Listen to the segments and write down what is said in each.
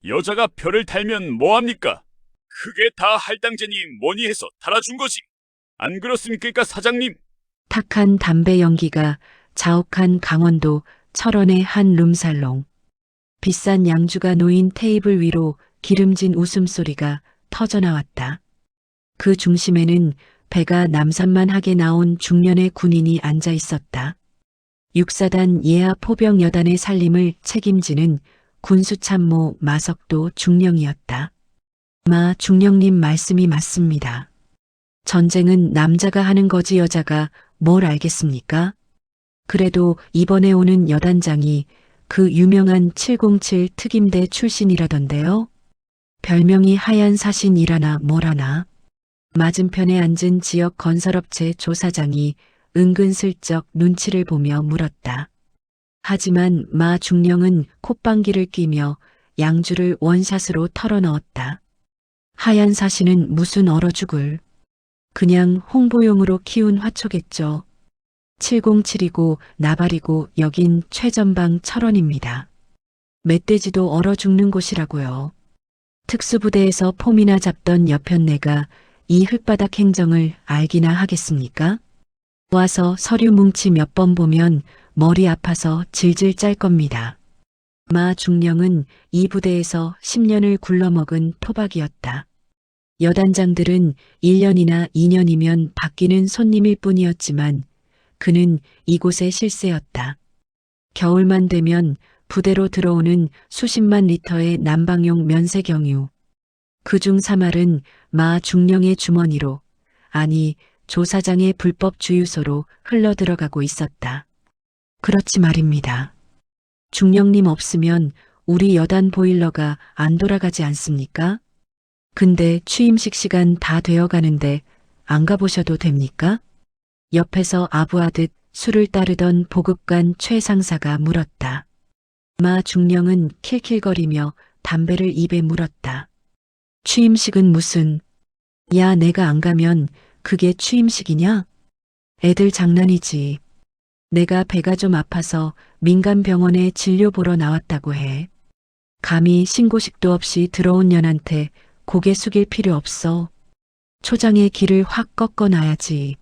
여자가 별을 달면 뭐합니까? 그게 다 할당제니 뭐니 해서 달아준 거지. 안 그렇습니까, 사장님? 탁한 담배 연기가 자욱한 강원도 철원의 한 룸살롱. 비싼 양주가 놓인 테이블 위로 기름진 웃음소리가 터져나왔다. 그 중심에는 배가 남산만하게 나온 중년의 군인이 앉아 있었다. 육사단 예하 포병 여단의 살림을 책임지는 군수참모 마석도 중령이었다. 마 중령님 말씀이 맞습니다. 전쟁은 남자가 하는 거지 여자가 뭘 알겠습니까? 그래도 이번에 오는 여단장이 그 유명한 707 특임대 출신이라던데요. 별명이 하얀 사신이라나 뭐라나. 맞은편에 앉은 지역 건설업체 조사장이 은근슬쩍 눈치를 보며 물었다. 하지만 마 중령은 콧방귀를 뀌며 양주를 원샷으로 털어넣었다. 하얀 사신은 무슨 얼어 죽을. 그냥 홍보용으로 키운 화초겠죠. 707이고 나발이고 여긴 최전방 철원입니다. 멧돼지도 얼어 죽는 곳이라고요. 특수부대에서 폼이나 잡던 여편네가 이 흙바닥 행정을 알기나 하겠습니까? 와서 서류 뭉치 몇 번 보면 머리 아파서 질질 짤 겁니다. 마 중령은 이 부대에서 10년을 굴러먹은 토박이었다. 여단장들은 1년이나 2년이면 바뀌는 손님일 뿐이었지만 그는 이곳의 실세였다. 겨울만 되면 부대로 들어오는 수십만 리터의 난방용 면세경유. 그중 3알은 마 중령의 주머니로, 아니 조사장의 불법 주유소로 흘러들어가고 있었다. 그렇지 말입니다. 중령님 없으면 우리 여단 보일러가 안 돌아가지 않습니까? 근데 취임식 시간 다 되어 가는데 안 가보셔도 됩니까? 옆에서 아부하듯 술을 따르던 보급관 최 상사가 물었다. 마 중령은 킬킬거리며 담배를 입에 물었다. 취임식은 무슨, 야 내가 안 가면 그게 취임식이냐? 애들 장난이지. 내가 배가 좀 아파서 민간병원에 진료 보러 나왔다고 해. 감히 신고식도 없이 들어온 년한테 고개 숙일 필요 없어. 초장에 길을 확 꺾어놔야지.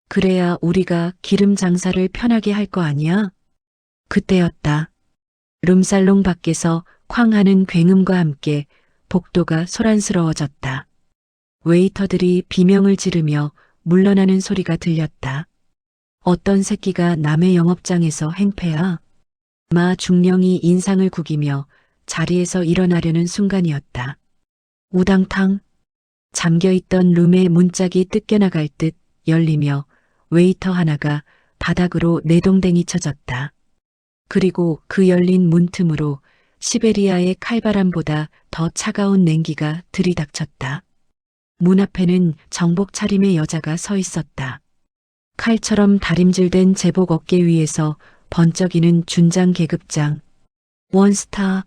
그래야 우리가 기름 장사를 편하게 할 거 아니야? 그때였다. 룸살롱 밖에서 쾅하는 굉음과 함께 복도가 소란스러워졌다. 웨이터들이 비명을 지르며 물러나는 소리가 들렸다. 어떤 새끼가 남의 영업장에서 행패야? 마 중령이 인상을 구기며 자리에서 일어나려는 순간이었다. 우당탕. 잠겨있던 룸의 문짝이 뜯겨나갈 듯 열리며 웨이터 하나가 바닥으로 내동댕이 쳐졌다. 그리고 그 열린 문틈으로 시베리아의 칼바람보다 더 차가운 냉기가 들이닥쳤다. 문 앞에는 정복 차림의 여자가 서 있었다. 칼처럼 다림질된 제복 어깨 위에서 번쩍이는 준장 계급장. 원스타.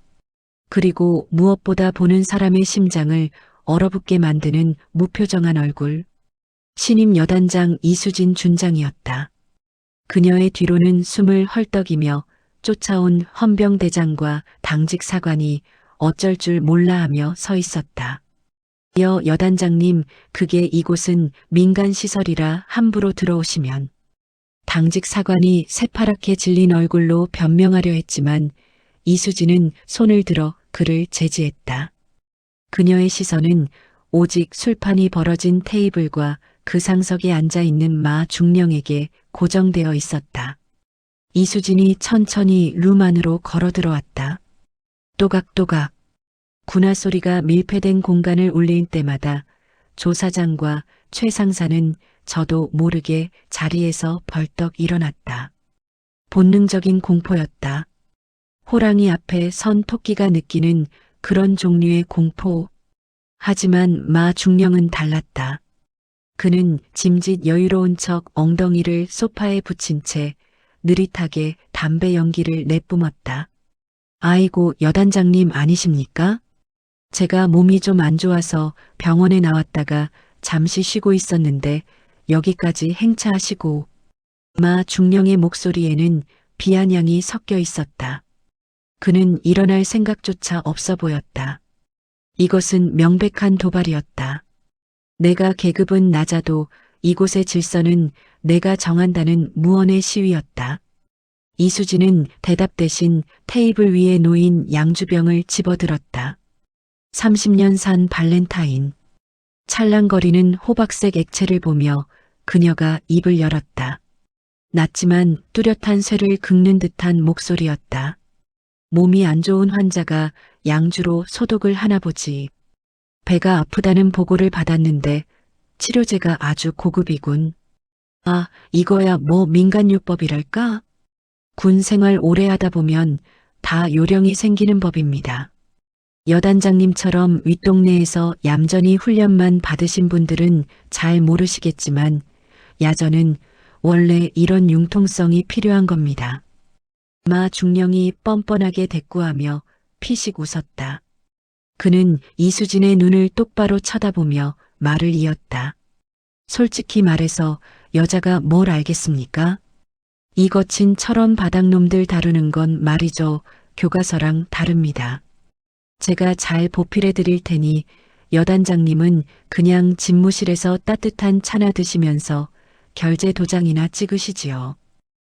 그리고 무엇보다 보는 사람의 심장을 얼어붙게 만드는 무표정한 얼굴. 신임 여단장 이수진 준장이었다. 그녀의 뒤로는 숨을 헐떡이며 쫓아온 헌병대장과 당직 사관이 어쩔 줄 몰라 하며 서 있었다. 여단장님, 그게 이곳은 민간시설이라 함부로 들어오시면. 당직 사관이 새파랗게 질린 얼굴로 변명하려 했지만 이수진은 손을 들어 그를 제지했다. 그녀의 시선은 오직 술판이 벌어진 테이블과 그 상석에 앉아 있는 마 중령에게 고정되어 있었다. 이수진이 천천히 룸 안으로 걸어 들어왔다. 또각또각. 군화 소리가 밀폐된 공간을 울릴 때마다 조사장과 최 상사는 저도 모르게 자리에서 벌떡 일어났다. 본능적인 공포였다. 호랑이 앞에 선 토끼가 느끼는 그런 종류의 공포. 하지만 마 중령은 달랐다. 그는 짐짓 여유로운 척 엉덩이를 소파에 붙인 채 느릿하게 담배 연기를 내뿜었다. 아이고, 여단장님 아니십니까? 제가 몸이 좀 안 좋아서 병원에 나왔다가 잠시 쉬고 있었는데 여기까지 행차하시고. 마 중령의 목소리에는 비아냥이 섞여 있었다. 그는 일어날 생각조차 없어 보였다. 이것은 명백한 도발이었다. 내가 계급은 낮아도 이곳의 질서는 내가 정한다는 무언의 시위였다. 이수진은 대답 대신 테이블 위에 놓인 양주병을 집어들었다. 30년 산 발렌타인. 찰랑거리는 호박색 액체를 보며 그녀가 입을 열었다. 낮지만 뚜렷한 쇠를 긁는 듯한 목소리였다. 몸이 안 좋은 환자가 양주로 소독을 하나 보지. 배가 아프다는 보고를 받았는데 치료제가 아주 고급이군. 아, 이거야 뭐 민간요법이랄까? 군 생활 오래 하다 보면 다 요령이 생기는 법입니다. 여단장님처럼 윗동네에서 얌전히 훈련만 받으신 분들은 잘 모르시겠지만 야전은 원래 이런 융통성이 필요한 겁니다. 마 중령이 뻔뻔하게 대꾸하며 피식 웃었다. 그는 이수진의 눈을 똑바로 쳐다보며 말을 이었다. 솔직히 말해서 여자가 뭘 알겠습니까? 이 거친 철원 바닥놈들 다루는 건 말이죠. 교과서랑 다릅니다. 제가 잘 보필해 드릴 테니 여단장님은 그냥 집무실에서 따뜻한 차나 드시면서 결제 도장이나 찍으시지요.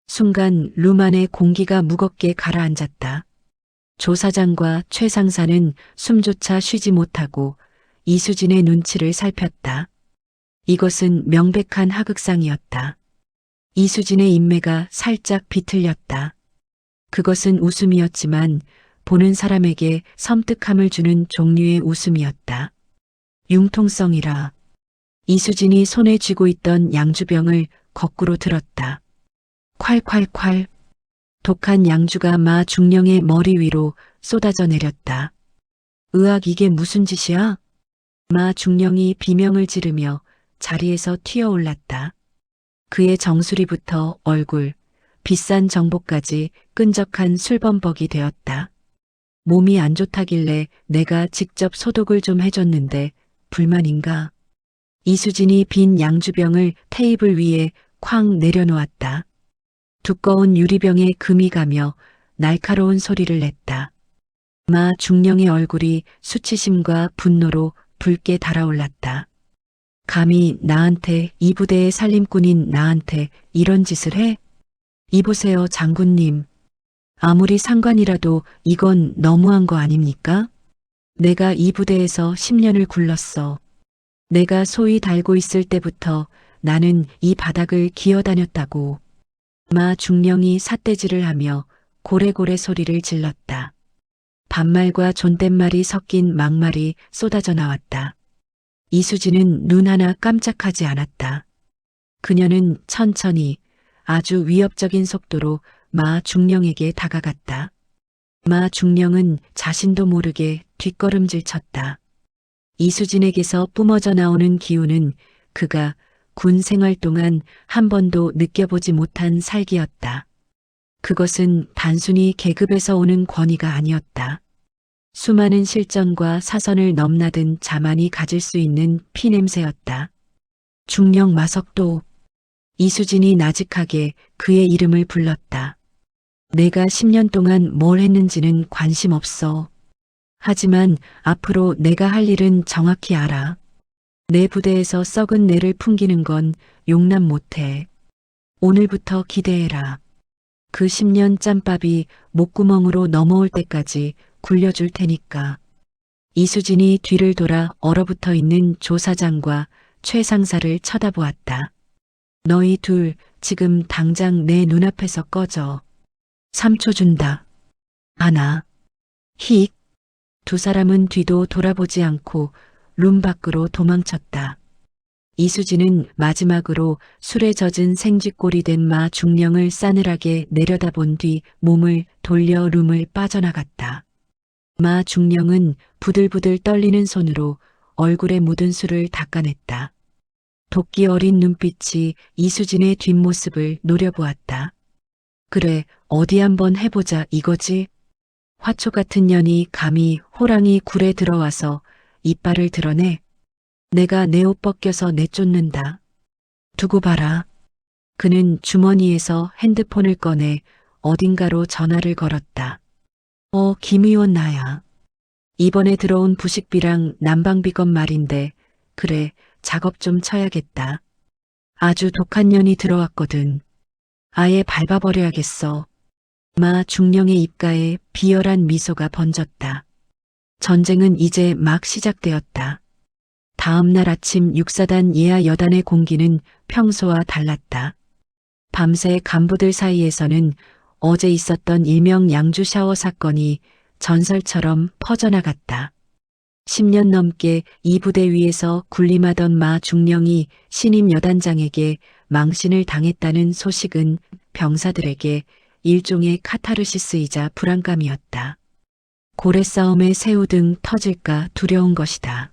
순간 룸 안에 공기가 무겁게 가라앉았다. 조 사장과 최 상사는 숨조차 쉬지 못하고 이수진의 눈치를 살폈다. 이것은 명백한 하극상이었다. 이수진의 인매가 살짝 비틀렸다. 그것은 웃음이었지만 보는 사람에게 섬뜩함을 주는 종류의 웃음이었다. 융통성이라. 이수진이 손에 쥐고 있던 양주병을 거꾸로 들었다. 콸콸콸. 독한 양주가 마 중령의 머리 위로 쏟아져 내렸다. 으악, 이게 무슨 짓이야? 마 중령이 비명을 지르며 자리에서 튀어올랐다. 그의 정수리부터 얼굴, 비싼 정복까지 끈적한 술범벅이 되었다. 몸이 안 좋다길래 내가 직접 소독을 좀 해줬는데 불만인가? 이수진이 빈 양주병을 테이블 위에 쾅 내려놓았다. 두꺼운 유리병에 금이 가며 날카로운 소리를 냈다. 마 중령의 얼굴이 수치심과 분노로 붉게 달아올랐다. 감히 나한테, 이 부대의 살림꾼인 나한테 이런 짓을 해? 이보세요, 장군님. 아무리 상관이라도 이건 너무한 거 아닙니까? 내가 이 부대에서 10년을 굴렀어. 내가 소위 달고 있을 때부터 나는 이 바닥을 기어다녔다고. 마 중령이 삿대질을 하며 고래고래 소리를 질렀다. 반말과 존댓말이 섞인 막말이 쏟아져 나왔다. 이수진은 눈 하나 깜짝하지 않았다. 그녀는 천천히 아주 위협적인 속도로 마 중령에게 다가갔다. 마 중령은 자신도 모르게 뒷걸음질 쳤다. 이수진에게서 뿜어져 나오는 기운은 그가 군 생활 동안 한 번도 느껴보지 못한 살기였다. 그것은 단순히 계급에서 오는 권위가 아니었다. 수많은 실전과 사선을 넘나든 자만이 가질 수 있는 피냄새였다. 중령 마석도. 이수진이 나직하게 그의 이름을 불렀다. 내가 10년 동안 뭘 했는지는 관심 없어. 하지만 앞으로 내가 할 일은 정확히 알아. 내 부대에서 썩은 내를 풍기는 건 용납 못해. 오늘부터 기대해라. 그 10년 짬밥이 목구멍으로 넘어올 때까지 굴려줄 테니까. 이수진이 뒤를 돌아 얼어붙어 있는 조 사장과 최 상사를 쳐다보았다. 너희 둘 지금 당장 내 눈앞에서 꺼져. 3초 준다. 하나. 힉. 두 사람은 뒤도 돌아보지 않고 룸 밖으로 도망쳤다. 이수진은 마지막으로 술에 젖은 생쥐꼴이 된 마 중령을 싸늘하게 내려다본 뒤 몸을 돌려 룸을 빠져나갔다. 마 중령은 부들부들 떨리는 손으로 얼굴에 묻은 술을 닦아냈다. 도끼 어린 눈빛이 이수진의 뒷모습을 노려보았다. 그래, 어디 한번 해보자 이거지? 화초 같은 년이 감히 호랑이 굴에 들어와서 이빨을 드러내. 내가 내 옷 벗겨서 내쫓는다. 두고 봐라. 그는 주머니에서 핸드폰을 꺼내 어딘가로 전화를 걸었다. 김 의원 나야. 이번에 들어온 부식비랑 난방비건 말인데, 그래, 작업 좀 쳐야겠다. 아주 독한 년이 들어왔거든. 아예 밟아버려야겠어. 마 중령의 입가에 비열한 미소가 번졌다. 전쟁은 이제 막 시작되었다. 다음 날 아침 육사단 예하 여단의 공기는 평소와 달랐다. 밤새 간부들 사이에서는 어제 있었던 일명 양주 샤워 사건이 전설처럼 퍼져나갔다. 10년 넘게 이 부대 위에서 군림하던 마 중령이 신임 여단장에게 망신을 당했다는 소식은 병사들에게 일종의 카타르시스이자 불안감이었다. 고래 싸움에 새우 등 터질까 두려운 것이다.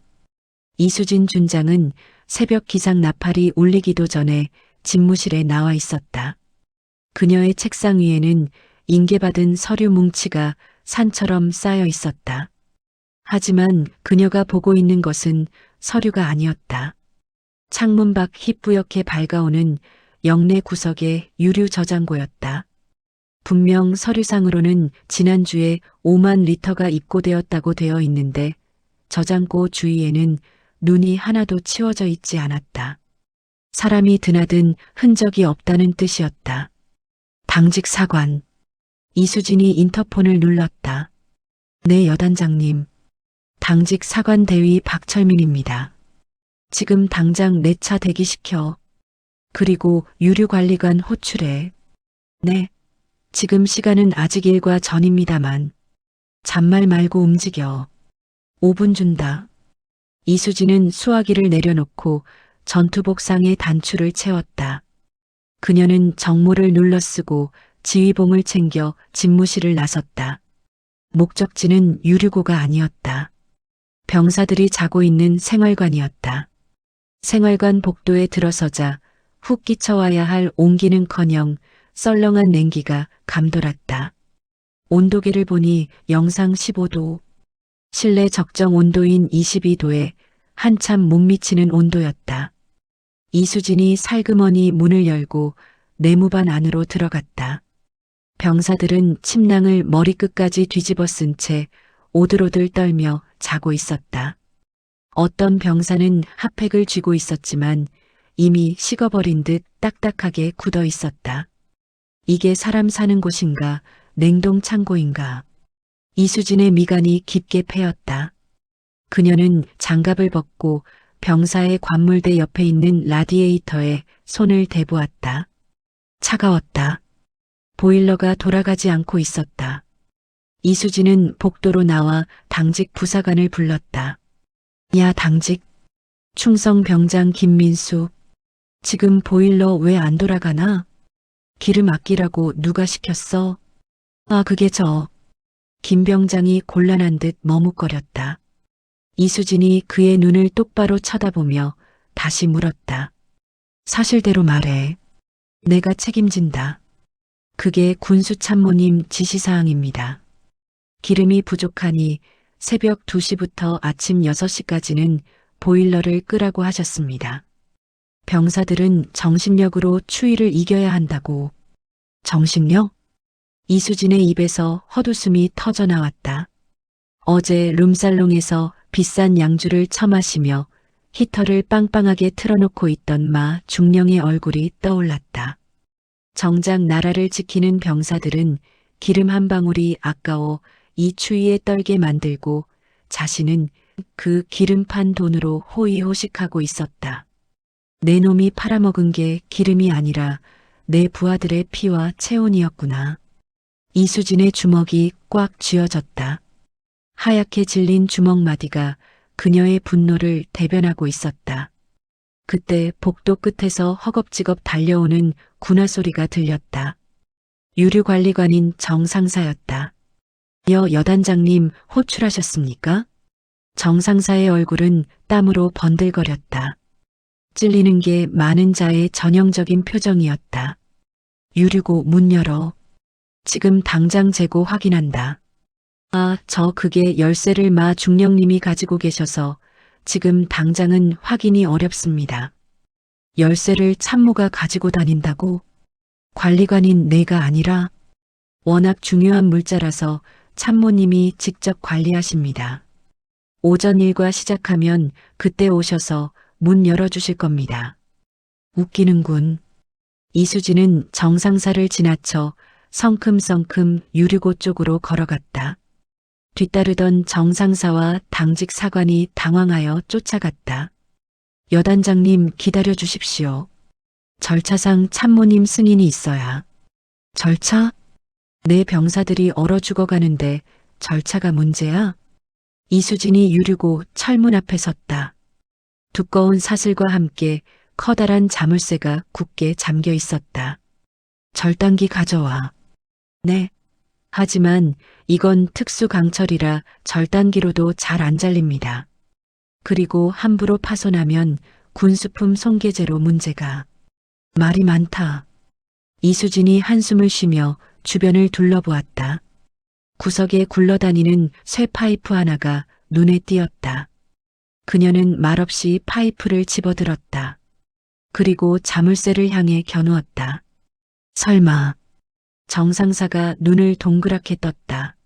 이수진 준장은 새벽 기상 나팔이 울리기도 전에 집무실에 나와 있었다. 그녀의 책상 위에는 인계받은 서류 뭉치가 산처럼 쌓여 있었다. 하지만 그녀가 보고 있는 것은 서류가 아니었다. 창문 밖 희뿌옇게 밝아오는 영내 구석의 유류 저장고였다. 분명 서류상으로는 지난주에 5만 리터가 입고되었다고 되어 있는데 저장고 주위에는 눈이 하나도 치워져 있지 않았다. 사람이 드나든 흔적이 없다는 뜻이었다. 당직 사관. 이수진이 인터폰을 눌렀다. 네, 여단장님. 당직 사관 대위 박철민입니다. 지금 당장 내 차 대기시켜. 그리고 유류관리관 호출해. 네. 지금 시간은 아직 일과 전입니다만. 잔말 말고 움직여. 5분 준다. 이수진은 수화기를 내려놓고 전투복상에 단추를 채웠다. 그녀는 정모를 눌러쓰고 지휘봉을 챙겨 집무실을 나섰다. 목적지는 유류고가 아니었다. 병사들이 자고 있는 생활관이었다. 생활관 복도에 들어서자 훅 끼쳐와야 할 온기는커녕 썰렁한 냉기가 감돌았다. 온도계를 보니 영상 15도, 실내 적정 온도인 22도에 한참 못 미치는 온도였다. 이수진이 살그머니 문을 열고 내무반 안으로 들어갔다. 병사들은 침낭을 머리끝까지 뒤집어 쓴 채 오들오들 떨며 자고 있었다. 어떤 병사는 핫팩을 쥐고 있었지만 이미 식어버린 듯 딱딱하게 굳어 있었다. 이게 사람 사는 곳인가, 냉동 창고인가. 이수진의 미간이 깊게 패였다. 그녀는 장갑을 벗고 병사의 관물대 옆에 있는 라디에이터에 손을 대보았다. 차가웠다. 보일러가 돌아가지 않고 있었다. 이수진은 복도로 나와 당직 부사관을 불렀다. 야, 당직. 충성 병장 김민수. 지금 보일러 왜 안 돌아가나? 기름 아끼라고 누가 시켰어? 아, 그게 김 병장이 곤란한 듯 머뭇거렸다. 이수진이 그의 눈을 똑바로 쳐다보며 다시 물었다. 사실대로 말해. 내가 책임진다. 그게 군수참모님 지시사항입니다. 기름이 부족하니 새벽 2시부터 아침 6시까지는 보일러를 끄라고 하셨습니다. 병사들은 정신력으로 추위를 이겨야 한다고. 정신력? 이수진의 입에서 헛웃음이 터져나왔다. 어제 룸살롱에서 비싼 양주를 처마시며 히터를 빵빵하게 틀어놓고 있던 마 중령의 얼굴이 떠올랐다. 정작 나라를 지키는 병사들은 기름 한 방울이 아까워 이 추위에 떨게 만들고 자신은 그 기름판 돈으로 호의호식하고 있었다. 내 놈이 팔아먹은 게 기름이 아니라 내 부하들의 피와 체온이었구나. 이수진의 주먹이 꽉 쥐어졌다. 하얗게 질린 주먹마디가 그녀의 분노를 대변하고 있었다. 그때 복도 끝에서 허겁지겁 달려오는 군화 소리가 들렸다. 유류관리관인 정 상사였다. 여단장님 호출하셨습니까? 정 상사의 얼굴은 땀으로 번들거렸다. 찔리는 게 많은 자의 전형적인 표정이었다. 유류고 문 열어. 지금 당장 재고 확인한다. 아, 그게 열쇠를 마 중령님이 가지고 계셔서 지금 당장은 확인이 어렵습니다. 열쇠를 참모가 가지고 다닌다고? 관리관인 내가 아니라? 워낙 중요한 물자라서 참모님이 직접 관리하십니다. 오전 일과 시작하면 그때 오셔서 문 열어주실 겁니다. 웃기는군. 이수진은 정상사를 지나쳐 성큼성큼 유류고 쪽으로 걸어갔다. 뒤따르던 정상사와 당직 사관이 당황하여 쫓아갔다. 여단장님 기다려 주십시오. 절차상 참모님 승인이 있어야. 절차? 내 병사들이 얼어 죽어가는데 절차가 문제야? 이수진이 유류고 철문 앞에 섰다. 두꺼운 사슬과 함께 커다란 자물쇠가 굳게 잠겨 있었다. 절단기 가져와. 네. 하지만 이건 특수 강철이라 절단기로도 잘 안 잘립니다. 그리고 함부로 파손하면 군수품 손괴죄로 문제가. 말이 많다. 이수진이 한숨을 쉬며 주변을 둘러보았다. 구석에 굴러다니는 쇠 파이프 하나가 눈에 띄었다. 그녀는 말없이 파이프를 집어들었다. 그리고 자물쇠를 향해 겨누었다. 설마. 정상사가 눈을 동그랗게 떴다.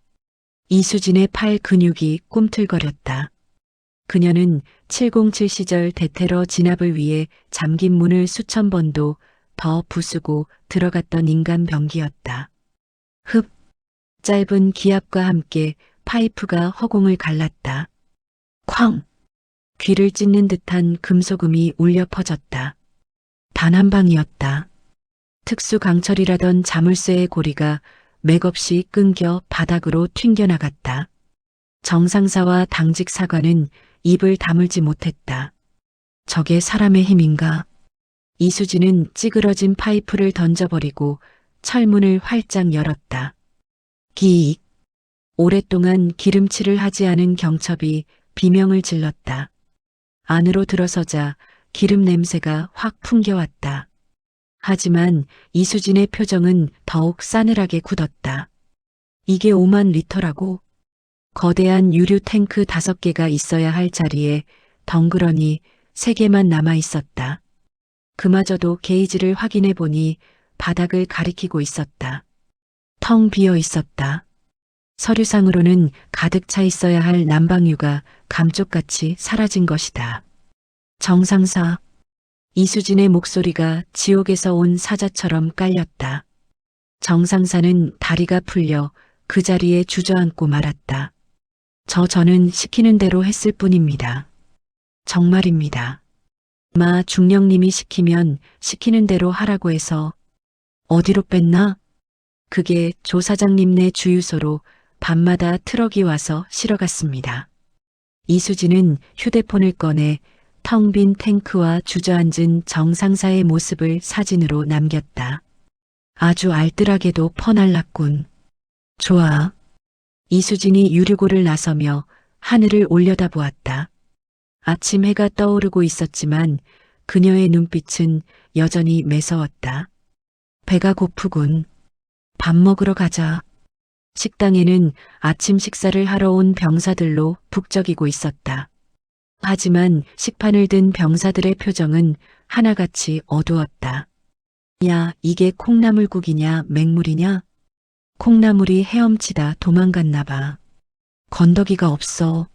이수진의 팔 근육이 꿈틀거렸다. 그녀는 707 시절 대테러 진압을 위해 잠긴 문을 수천 번도 더 부수고 들어갔던 인간 병기였다. 흡. 짧은 기압과 함께 파이프가 허공을 갈랐다. 쾅. 귀를 찢는 듯한 금소금이 울려 퍼졌다. 단 한 방이었다. 특수 강철이라던 자물쇠의 고리가 맥없이 끊겨 바닥으로 튕겨나갔다. 정상사와 당직 사관은 입을 다물지 못했다. 저게 사람의 힘인가? 이수진은 찌그러진 파이프를 던져버리고 철문을 활짝 열었다. 기익. 오랫동안 기름칠을 하지 않은 경첩이 비명을 질렀다. 안으로 들어서자 기름 냄새가 확 풍겨왔다. 하지만 이수진의 표정은 더욱 싸늘하게 굳었다. 이게 5만 리터라고? 거대한 유류 탱크 5개가 있어야 할 자리에 덩그러니 3개만 남아 있었다. 그마저도 게이지를 확인해 보니 바닥을 가리키고 있었다. 텅 비어 있었다. 서류상으로는 가득 차 있어야 할 난방유가 감쪽같이 사라진 것이다. 정상사. 이수진의 목소리가 지옥에서 온 사자처럼 깔렸다. 정상사는 다리가 풀려 그 자리에 주저앉고 말았다. 저는 시키는 대로 했을 뿐입니다. 정말입니다. 마 중령님이 시키면 시키는 대로 하라고 해서 어디로 뺐나? 그게 조 사장님네 주유소로 밤마다 트럭이 와서 실어갔습니다. 이수진은 휴대폰을 꺼내 텅 빈 탱크와 주저앉은 정상사의 모습을 사진으로 남겼다. 아주 알뜰하게도 퍼날랐군. 좋아. 이수진이 유류고를 나서며 하늘을 올려다보았다. 아침 해가 떠오르고 있었지만 그녀의 눈빛은 여전히 매서웠다. 배가 고프군. 밥 먹으러 가자. 식당에는 아침 식사를 하러 온 병사들로 북적이고 있었다. 하지만 식판을 든 병사들의 표정은 하나같이 어두웠다. 야, 이게 콩나물국이냐 맹물이냐? 콩나물이 헤엄치다 도망갔나 봐. 건더기가 없어.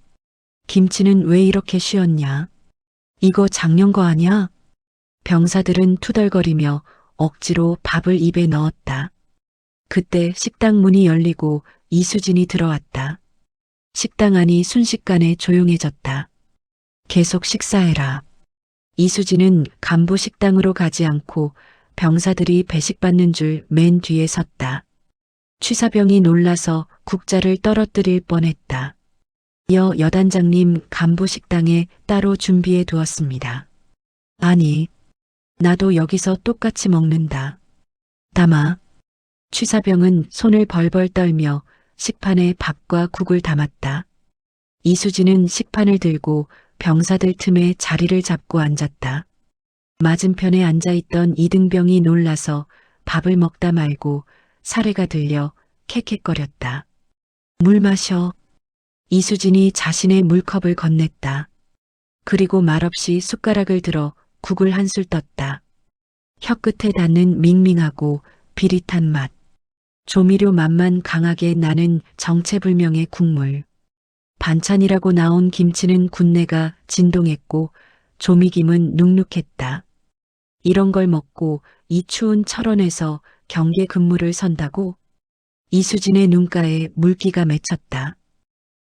김치는 왜 이렇게 쉬었냐? 이거 작년 거 아냐? 병사들은 투덜거리며 억지로 밥을 입에 넣었다. 그때 식당 문이 열리고 이수진이 들어왔다. 식당 안이 순식간에 조용해졌다. 계속 식사해라. 이수진은 간부 식당으로 가지 않고 병사들이 배식받는 줄 맨 뒤에 섰다. 취사병이 놀라서 국자를 떨어뜨릴 뻔했다. 여단장님 간부 식당에 따로 준비해 두었습니다. 아니, 나도 여기서 똑같이 먹는다. 담아. 취사병은 손을 벌벌 떨며 식판에 밥과 국을 담았다. 이수진은 식판을 들고 병사들 틈에 자리를 잡고 앉았다. 맞은편에 앉아있던 이등병이 놀라서 밥을 먹다 말고 사례가 들려 캑캑거렸다. 물 마셔. 이수진이 자신의 물컵을 건넸다. 그리고 말없이 숟가락을 들어 국을 한술 떴다. 혀끝에 닿는 밍밍하고 비릿한 맛. 조미료 맛만 강하게 나는 정체불명의 국물. 반찬이라고 나온 김치는 군내가 진동했고 조미김은 눅눅했다. 이런 걸 먹고 이 추운 철원에서 경계 근무를 선다고? 이수진의 눈가에 물기가 맺혔다.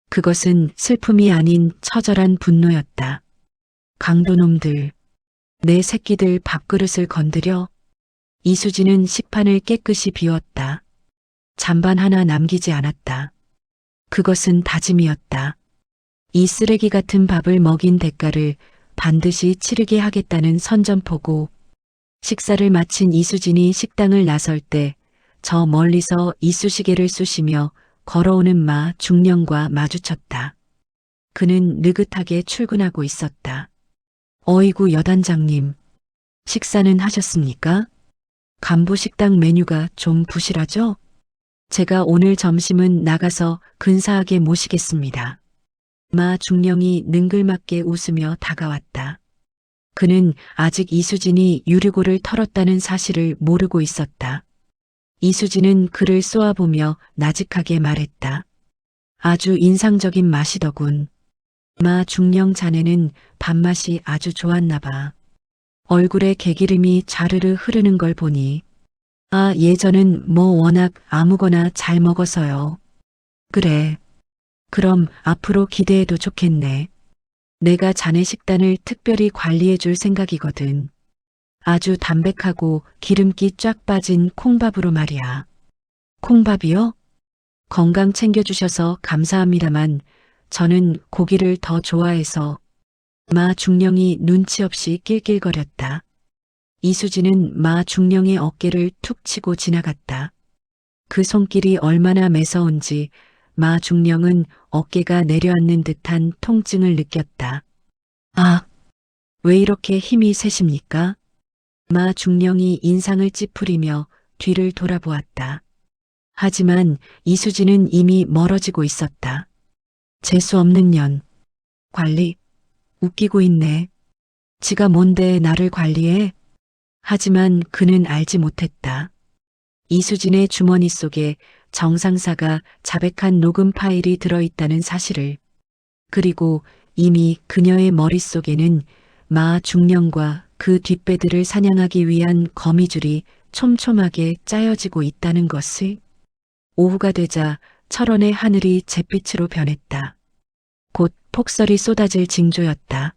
그것은 슬픔이 아닌 처절한 분노였다. 강도놈들, 내 새끼들 밥그릇을 건드려? 이수진은 식판을 깨끗이 비웠다. 잔반 하나 남기지 않았다. 그것은 다짐이었다. 이 쓰레기 같은 밥을 먹인 대가를 반드시 치르게 하겠다는 선전포고. 식사를 마친 이수진이 식당을 나설 때 저 멀리서 이쑤시개를 쑤시며 걸어오는 마 중령과 마주쳤다. 그는 느긋하게 출근하고 있었다. 어이구 여단장님, 식사는 하셨습니까? 간부식당 메뉴가 좀 부실하죠? 제가 오늘 점심은 나가서 근사하게 모시겠습니다. 마 중령이 능글맞게 웃으며 다가왔다. 그는 아직 이수진이 유류고를 털었다는 사실을 모르고 있었다. 이수진은 그를 쏘아보며 나직하게 말했다. 아주 인상적인 맛이더군. 마 중령 자네는 밥맛이 아주 좋았나 봐. 얼굴에 개기름이 자르르 흐르는 걸 보니. 아, 예전은 뭐 워낙 아무거나 잘 먹어서요. 그래. 그럼 앞으로 기대해도 좋겠네. 내가 자네 식단을 특별히 관리해 줄 생각이거든. 아주 담백하고 기름기 쫙 빠진 콩밥으로 말이야. 콩밥이요? 건강 챙겨주셔서 감사합니다만 저는 고기를 더 좋아해서. 마 중령이 눈치 없이 낄낄거렸다. 이수진은 마 중령의 어깨를 툭 치고 지나갔다. 그 손길이 얼마나 매서운지 마 중령은 어깨가 내려앉는 듯한 통증을 느꼈다. 아, 왜 이렇게 힘이 세십니까? 마 중령이 인상을 찌푸리며 뒤를 돌아보았다. 하지만 이수진은 이미 멀어지고 있었다. 재수없는 년. 관리. 웃기고 있네. 지가 뭔데 나를 관리해? 하지만 그는 알지 못했다. 이수진의 주머니 속에 정상사가 자백한 녹음 파일이 들어있다는 사실을. 그리고 이미 그녀의 머릿속에는 마 중령과 그 뒷배들을 사냥하기 위한 거미줄이 촘촘하게 짜여지고 있다는 것을. 오후가 되자 철원의 하늘이 잿빛으로 변했다. 곧 폭설이 쏟아질 징조였다.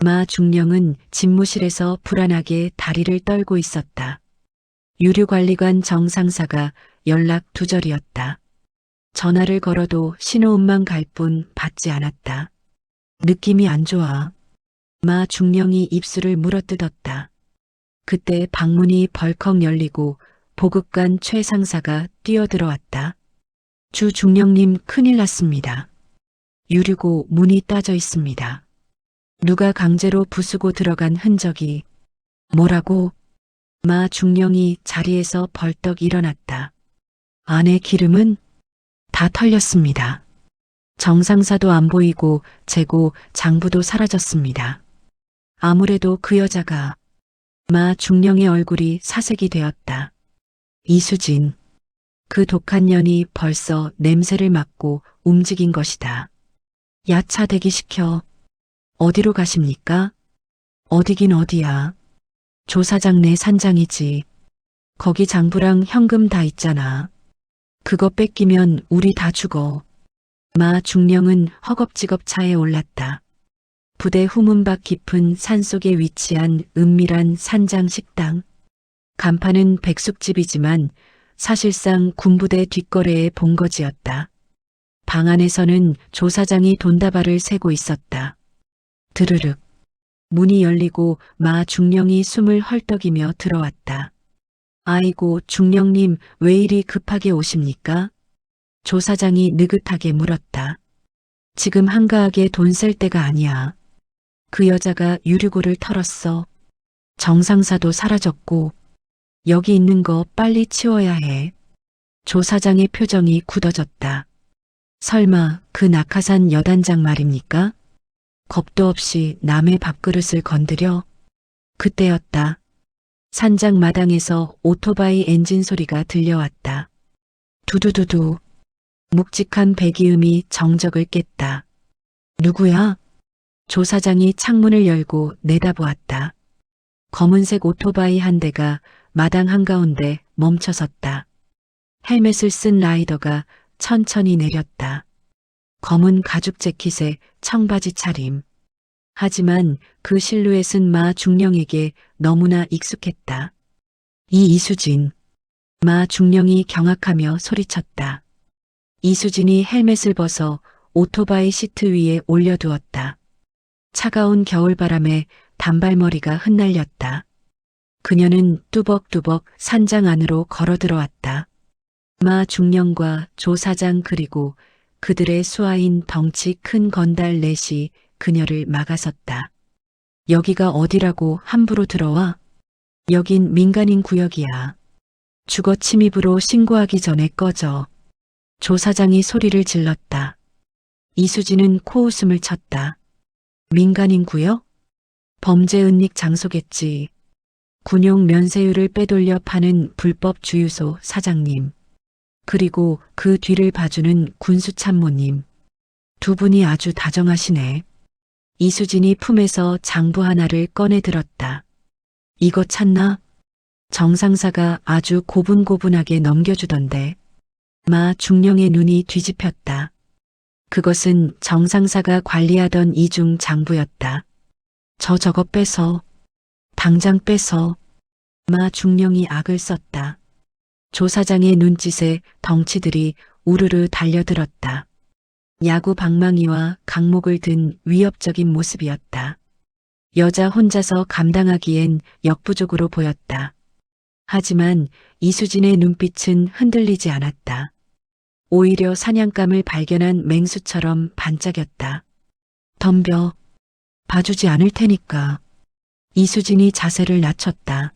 마 중령은 집무실에서 불안하게 다리를 떨고 있었다. 유류관리관 정상사가 연락 두절이었다. 전화를 걸어도 신호음만 갈 뿐 받지 않았다. 느낌이 안 좋아. 마 중령이 입술을 물어뜯었다. 그때 방문이 벌컥 열리고 보급관 최 상사가 뛰어들어왔다. 주 중령님 큰일 났습니다. 유류고 문이 따져 있습니다. 누가 강제로 부수고 들어간 흔적이. 뭐라고? 마 중령이 자리에서 벌떡 일어났다. 안에 기름은 다 털렸습니다. 정상사도 안 보이고 재고 장부도 사라졌습니다. 아무래도 그 여자가. 마 중령의 얼굴이 사색이 되었다. 이수진. 그 독한 년이 벌써 냄새를 맡고 움직인 것이다. 야차 대기시켜. 어디로 가십니까? 어디긴 어디야. 조사장 내 산장이지. 거기 장부랑 현금 다 있잖아. 그거 뺏기면 우리 다 죽어. 마 중령은 허겁지겁 차에 올랐다. 부대 후문밖 깊은 산속에 위치한 은밀한 산장 식당. 간판은 백숙집이지만 사실상 군부대 뒷거래의 본거지였다. 방 안에서는 조사장이 돈다발을 세고 있었다. 드르륵. 문이 열리고 마 중령이 숨을 헐떡이며 들어왔다. 아이고 중령님 왜 이리 급하게 오십니까? 조사장이 느긋하게 물었다. 지금 한가하게 돈 쓸 때가 아니야. 그 여자가 유류고를 털었어. 정상사도 사라졌고 여기 있는 거 빨리 치워야 해. 조사장의 표정이 굳어졌다. 설마 그 낙하산 여단장 말입니까? 겁도 없이 남의 밥그릇을 건드려? 그때였다. 산장 마당에서 오토바이 엔진 소리가 들려왔다. 두두두두. 묵직한 배기음이 정적을 깼다. 누구야? 조 사장이 창문을 열고 내다보았다. 검은색 오토바이 한 대가 마당 한가운데 멈춰섰다. 헬멧을 쓴 라이더가 천천히 내렸다. 검은 가죽 재킷에 청바지 차림. 하지만 그 실루엣은 마 중령에게 너무나 익숙했다. 이 이수진. 마 중령이 경악하며 소리쳤다. 이수진이 헬멧을 벗어 오토바이 시트 위에 올려두었다. 차가운 겨울바람에 단발머리가 흩날렸다. 그녀는 뚜벅뚜벅 산장 안으로 걸어 들어왔다. 마 중령과 조 사장 그리고 그들의 수하인 덩치 큰 건달 넷이 그녀를 막아섰다. 여기가 어디라고 함부로 들어와? 여긴 민간인 구역이야. 주거 침입으로 신고하기 전에 꺼져. 조 사장이 소리를 질렀다. 이수진은 코웃음을 쳤다. 민간인 구역? 범죄 은닉 장소겠지. 군용 면세유를 빼돌려 파는 불법 주유소 사장님. 그리고 그 뒤를 봐주는 군수참모님. 두 분이 아주 다정하시네. 이수진이 품에서 장부 하나를 꺼내 들었다. 이거 찾나? 정상사가 아주 고분고분하게 넘겨주던데. 마 중령의 눈이 뒤집혔다. 그것은 정상사가 관리하던 이중 장부였다. 저거 빼서. 당장 빼서. 마 중령이 악을 썼다. 조 사장의 눈짓에 덩치들이 우르르 달려들었다. 야구 방망이와 강목을 든 위협적인 모습이었다. 여자 혼자서 감당하기엔 역부족으로 보였다. 하지만 이수진의 눈빛은 흔들리지 않았다. 오히려 사냥감을 발견한 맹수처럼 반짝였다. 덤벼. 봐주지 않을 테니까. 이수진이 자세를 낮췄다.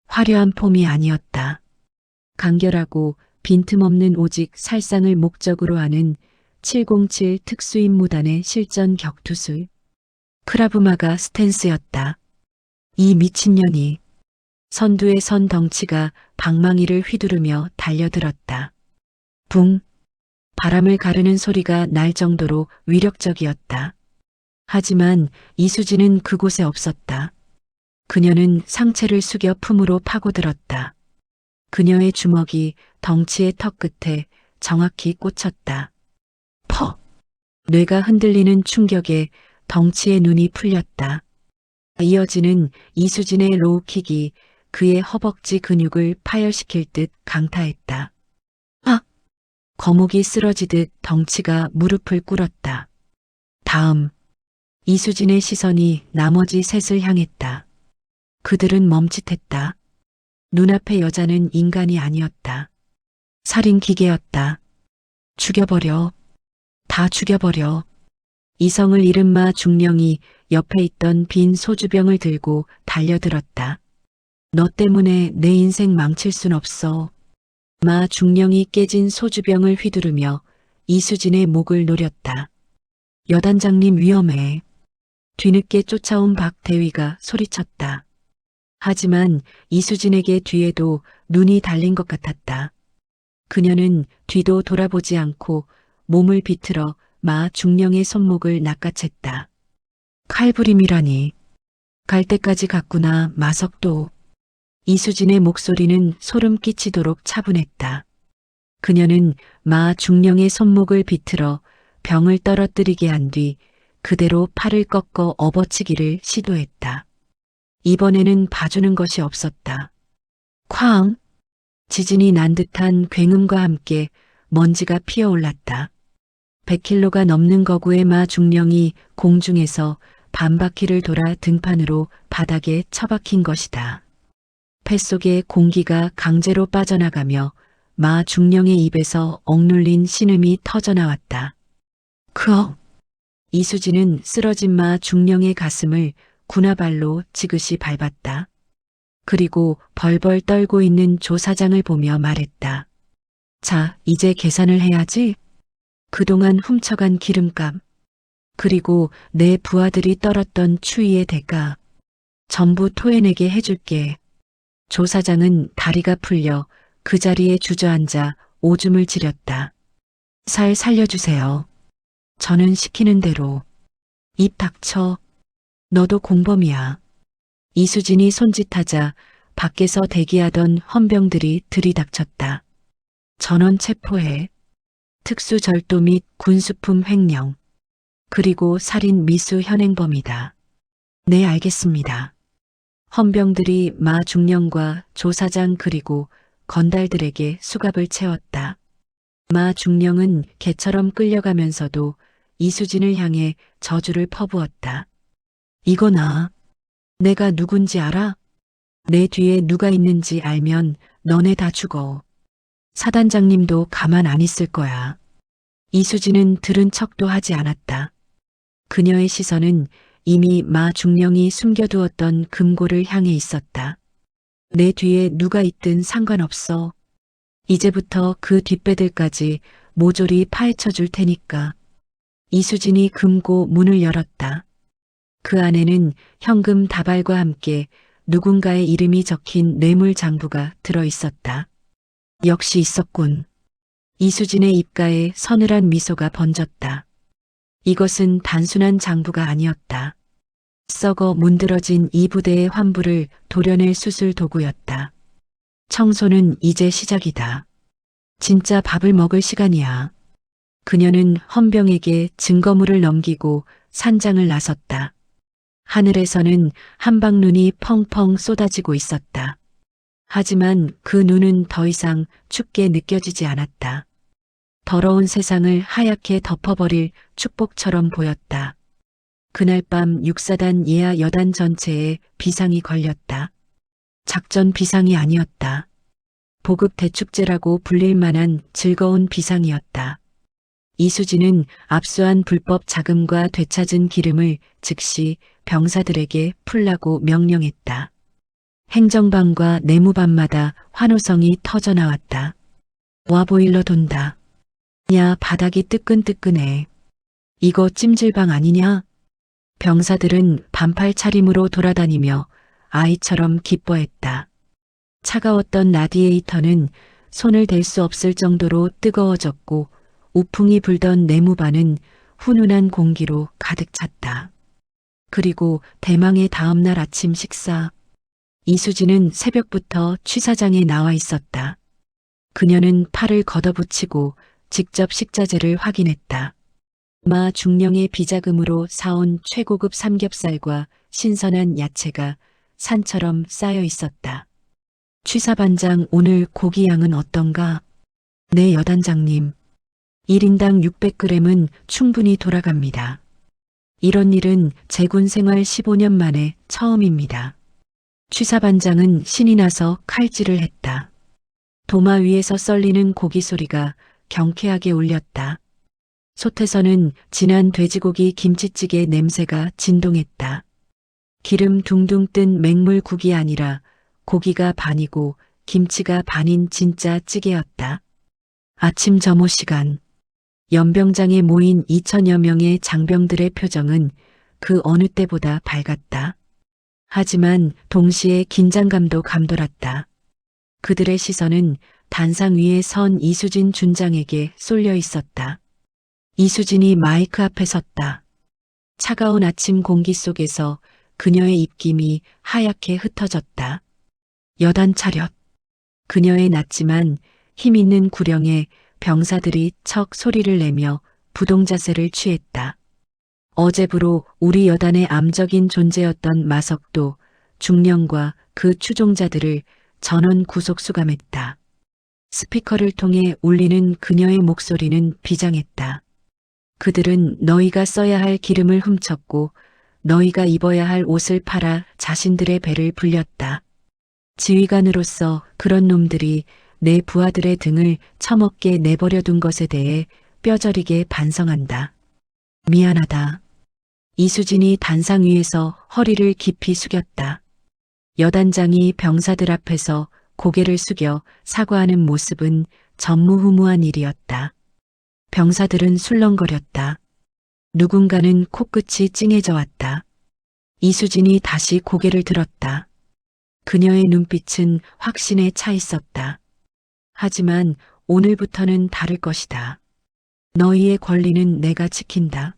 화려한 폼이 아니었다. 간결하고 빈틈없는 오직 살상을 목적으로 하는 707 특수임무단의 실전 격투술. 크라브마가 스탠스였다. 이 미친년이. 선두의 선 덩치가 방망이를 휘두르며 달려들었다. 붕. 바람을 가르는 소리가 날 정도로 위력적이었다. 하지만 이수진은 그곳에 없었다. 그녀는 상체를 숙여 품으로 파고들었다. 그녀의 주먹이 덩치의 턱 끝에 정확히 꽂혔다. 퍽! 뇌가 흔들리는 충격에 덩치의 눈이 풀렸다. 이어지는 이수진의 로우킥이 그의 허벅지 근육을 파열시킬 듯 강타했다. 아! 거목이 쓰러지듯 덩치가 무릎을 꿇었다. 다음. 이수진의 시선이 나머지 셋을 향했다. 그들은 멈칫했다. 눈앞의 여자는 인간이 아니었다. 살인 기계였다. 죽여버려. 다 죽여버려. 이성을 잃은 마 중령이 옆에 있던 빈 소주병을 들고 달려들었다. 너 때문에 내 인생 망칠 순 없어. 마 중령이 깨진 소주병을 휘두르며 이수진의 목을 노렸다. 여단장님 위험해. 뒤늦게 쫓아온 박 대위가 소리쳤다. 하지만 이수진에게 뒤에도 눈이 달린 것 같았다. 그녀는 뒤도 돌아보지 않고 몸을 비틀어 마 중령의 손목을 낚아챘다. 칼부림이라니. 갈 때까지 갔구나, 마석도. 이수진의 목소리는 소름 끼치도록 차분했다. 그녀는 마 중령의 손목을 비틀어 병을 떨어뜨리게 한 뒤 그대로 팔을 꺾어 업어치기를 시도했다. 이번에는 봐주는 것이 없었다. 쾅! 지진이 난 듯한 굉음과 함께 먼지가 피어올랐다. 100kg가 넘는 거구의 마 중령이 공중에서 반바퀴를 돌아 등판으로 바닥에 처박힌 것이다. 뱃속의 공기가 강제로 빠져나가며 마 중령의 입에서 억눌린 신음이 터져나왔다. 크억! 이수진은 쓰러진 마 중령의 가슴을 군화발로 지그시 밟았다. 그리고 벌벌 떨고 있는 조 사장을 보며 말했다. 자, 이제 계산을 해야지. 그동안 훔쳐간 기름값, 그리고 내 부하들이 떨었던 추위의 대가, 전부 토해내게 해줄게. 조 사장은 다리가 풀려 그 자리에 주저앉아 오줌을 지렸다. 살려주세요. 저는 시키는 대로. 입 닥쳐. 너도 공범이야. 이수진이 손짓하자 밖에서 대기하던 헌병들이 들이닥쳤다. 전원 체포해. 특수절도 및 군수품 횡령. 그리고 살인 미수 현행범이다. 네, 알겠습니다. 헌병들이 마 중령과 조사장 그리고 건달들에게 수갑을 채웠다. 마 중령은 개처럼 끌려가면서도 이수진을 향해 저주를 퍼부었다. 이거나. 내가 누군지 알아? 내 뒤에 누가 있는지 알면 너네 다 죽어. 사단장님도 가만 안 있을 거야. 이수진은 들은 척도 하지 않았다. 그녀의 시선은 이미 마 중령이 숨겨두었던 금고를 향해 있었다. 내 뒤에 누가 있든 상관없어. 이제부터 그 뒷배들까지 모조리 파헤쳐 줄 테니까. 이수진이 금고 문을 열었다. 그 안에는 현금 다발과 함께 누군가의 이름이 적힌 뇌물 장부가 들어 있었다. 역시 있었군. 이수진의 입가에 서늘한 미소가 번졌다. 이것은 단순한 장부가 아니었다. 썩어 문드러진 이 부대의 환부를 도려낼 수술 도구였다. 청소는 이제 시작이다. 진짜 밥을 먹을 시간이야. 그녀는 헌병에게 증거물을 넘기고 산장을 나섰다. 하늘에서는 한방눈이 펑펑 쏟아지고 있었다. 하지만 그 눈은 더 이상 춥게 느껴지지 않았다. 더러운 세상을 하얗게 덮어버릴 축복처럼 보였다. 그날 밤 육사단 예하 여단 전체에 비상이 걸렸다. 작전 비상이 아니었다. 보급 대축제라고 불릴 만한 즐거운 비상이었다. 이수진은 압수한 불법 자금과 되찾은 기름을 즉시 병사들에게 풀라고 명령했다. 행정반과 내무반마다 환호성이 터져나왔다. 와, 보일러 돈다. 야, 바닥이 뜨끈뜨끈해. 이거 찜질방 아니냐? 병사들은 반팔 차림으로 돌아다니며 아이처럼 기뻐했다. 차가웠던 라디에이터는 손을 댈 수 없을 정도로 뜨거워졌고 우풍이 불던 내무반은 훈훈한 공기로 가득 찼다. 그리고 대망의 다음날 아침 식사. 이수진은 새벽부터 취사장에 나와 있었다. 그녀는 팔을 걷어붙이고 직접 식자재를 확인했다. 마 중령의 비자금으로 사온 최고급 삼겹살과 신선한 야채가 산처럼 쌓여 있었다. 취사반장, 오늘 고기 양은 어떤가? 네, 여단장님. 1인당 600g은 충분히 돌아갑니다. 이런 일은 제군 생활 15년 만에 처음입니다. 취사반장은 신이 나서 칼질을 했다. 도마 위에서 썰리는 고기 소리가 경쾌하게 울렸다. 솥에서는 진한 돼지고기 김치찌개 냄새가 진동했다. 기름 둥둥 뜬 맹물국이 아니라 고기가 반이고 김치가 반인 진짜 찌개였다. 아침 점호 시간. 연병장에 모인 2천여 명의 장병들의 표정은 그 어느 때보다 밝았다. 하지만 동시에 긴장감도 감돌았다. 그들의 시선은 단상 위에 선 이수진 준장에게 쏠려 있었다. 이수진이 마이크 앞에 섰다. 차가운 아침 공기 속에서 그녀의 입김이 하얗게 흩어졌다. 여단 차렷. 그녀의 낮지만 힘 있는 구령에 병사들이 척 소리를 내며 부동자세를 취했다. 어제부로 우리 여단의 암적인 존재였던 마석도 중령과 그 추종자들을 전원 구속 수감했다. 스피커를 통해 울리는 그녀의 목소리는 비장했다. 그들은 너희가 써야 할 기름을 훔쳤고 너희가 입어야 할 옷을 팔아 자신들의 배를 불렸다. 지휘관으로서 그런 놈들이 내 부하들의 등을 처먹게 내버려 둔 것에 대해 뼈저리게 반성한다. 미안하다. 이수진이 단상 위에서 허리를 깊이 숙였다. 여단장이 병사들 앞에서 고개를 숙여 사과하는 모습은 전무후무한 일이었다. 병사들은 술렁거렸다. 누군가는 코끝이 찡해져 왔다. 이수진이 다시 고개를 들었다. 그녀의 눈빛은 확신에 차 있었다. 하지만 오늘부터는 다를 것이다. 너희의 권리는 내가 지킨다.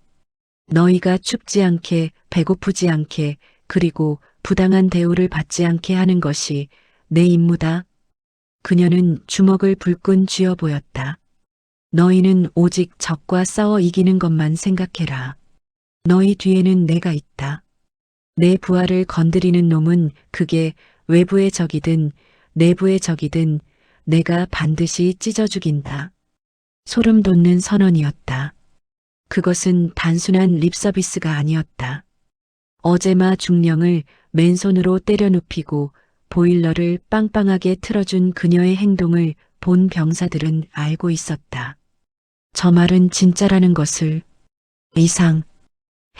너희가 춥지 않게, 배고프지 않게, 그리고 부당한 대우를 받지 않게 하는 것이 내 임무다. 그녀는 주먹을 불끈 쥐어 보였다. 너희는 오직 적과 싸워 이기는 것만 생각해라. 너희 뒤에는 내가 있다. 내 부하를 건드리는 놈은 그게 외부의 적이든 내부의 적이든 내가 반드시 찢어 죽인다. 소름 돋는 선언이었다. 그것은 단순한 립서비스가 아니었다. 어제마 중령을 맨손으로 때려 눕히고 보일러를 빵빵하게 틀어준 그녀의 행동을 본 병사들은 알고 있었다. 저 말은 진짜라는 것을. 이상.